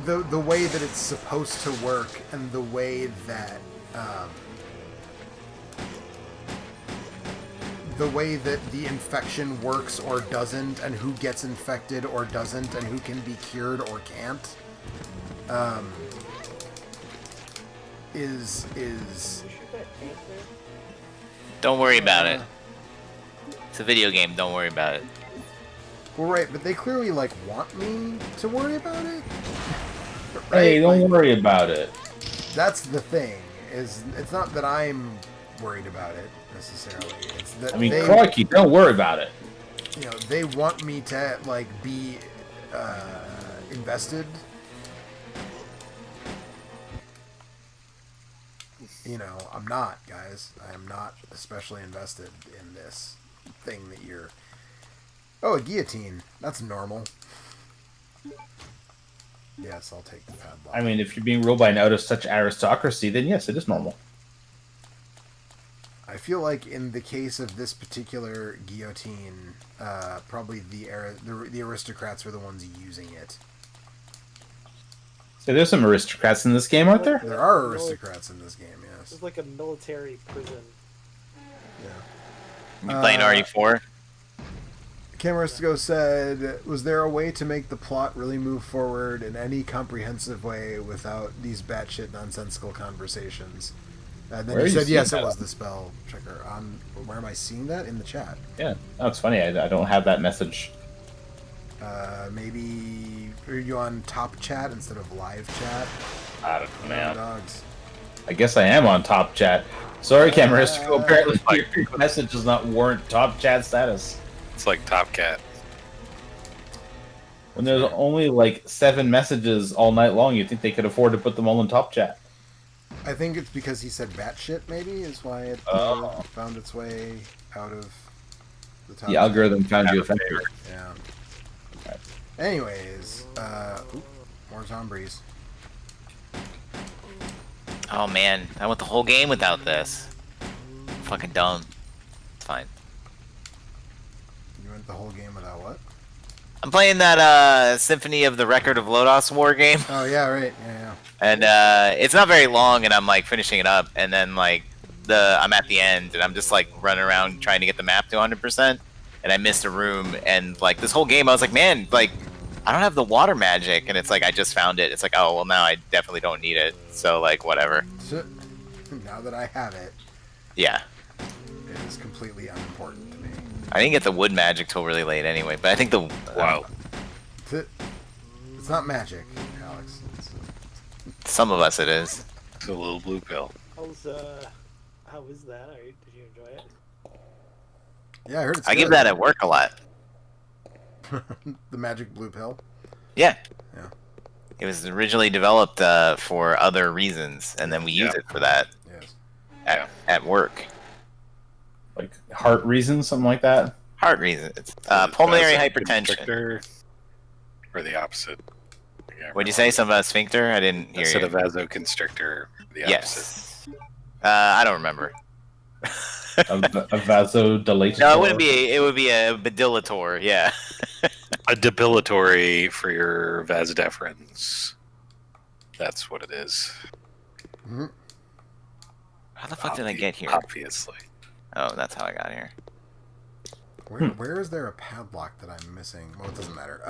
the way that it's supposed to work and the way that the way that the infection works or doesn't, and who gets infected or doesn't, and who can be cured or can't, is Don't worry about it. It's a video game. Don't worry about it. well, right, but they clearly like want me to worry about it. Hey, don't Like, worry about it. that's the thing. Is it's not that I'm worried about it necessarily. It's that I mean, they, crikey, don't worry about it. you know, they want me to like be invested. You know, I'm not, guys. I am not especially invested in this thing that you're. Oh, a guillotine. That's normal. Yes, I'll take the padlock. I mean, if you're being ruled by an out of such aristocracy, then yes, it is normal. I feel like in the case of this particular guillotine, probably the aristocrats were the ones using it. So there's some aristocrats in this game, aren't there? There are aristocrats in this game, yes. It's like a military prison. Yeah. You playing RE4? Camaristico said, was there a way to make the plot really move forward in any comprehensive way without these batshit nonsensical conversations? And then Where he are you said, yes, seeing it that? was the spell checker. Where am I seeing that? In the chat. Yeah. Oh, it's funny. I don't have that message. Maybe, are you on top chat instead of live chat? I don't know, man. Dogs. I guess I am on top chat. Sorry, Camaristico. Apparently, your message does not warrant top chat status. It's like Top Cat. When there's only like 7 messages all night long, you'd think they could afford to put them all in top chat. I think it's because he said batshit, maybe, is why it found its way out of the top. The algorithm found you offensive. Yeah. Anyways, more zombies. Oh man, I went the whole game without this. Fucking dumb. It's fine. You went the whole game without what? I'm playing that Symphony of the Record of Lodos War game, Oh, yeah, right. Yeah, and it's not very long, and I'm like finishing it up, and then like I'm at the end, and I'm just like running around trying to get the map to 100%, and I missed a room, and like this whole game, I was like, man, like I don't have the water magic, and it's like I just found it. It's like, oh well, now I definitely don't need it, so like whatever. yeah. Now that I have it, Yeah, it is completely unimportant to me. I didn't get the wood magic till really late anyway, but I think the Wow. It's not magic, Alex. some of us it is. It's a little blue pill. How is that? Did you enjoy it? Yeah, I heard it's I give good. that at work a lot. The magic blue pill. Yeah. Yeah. It was originally developed for other reasons, and then we use it for that Yes. at work. Like heart reasons, something like that. Heart reasons. Pulmonary hypertension. Vasoconstrictor, or the opposite. What'd you say? Something about sphincter? I didn't hear Instead you. of vasoconstrictor, the opposite. Yes. I don't remember. A vasodilator. No, it wouldn't be. It would be a bedilator. Yeah. A debilatory for your vasodiferens. That's what it is. Mm-hmm. How the fuck did I get here? Obviously. Oh, that's how I got here. Where is there a padlock that I'm missing? Well, it doesn't matter.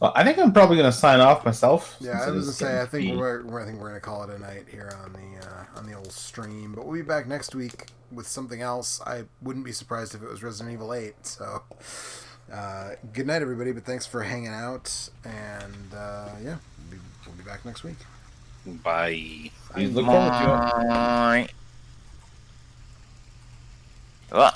Well, I think I'm probably going to sign off myself. Yeah, since I it was is gonna say I getting think to be- we're gonna call it a night here on the old stream, but we'll be back next week with something else. I wouldn't be surprised if it was Resident Evil 8. So, good night, everybody. But thanks for hanging out, and yeah, we'll be back next week. Bye. Please look forward to it. Well,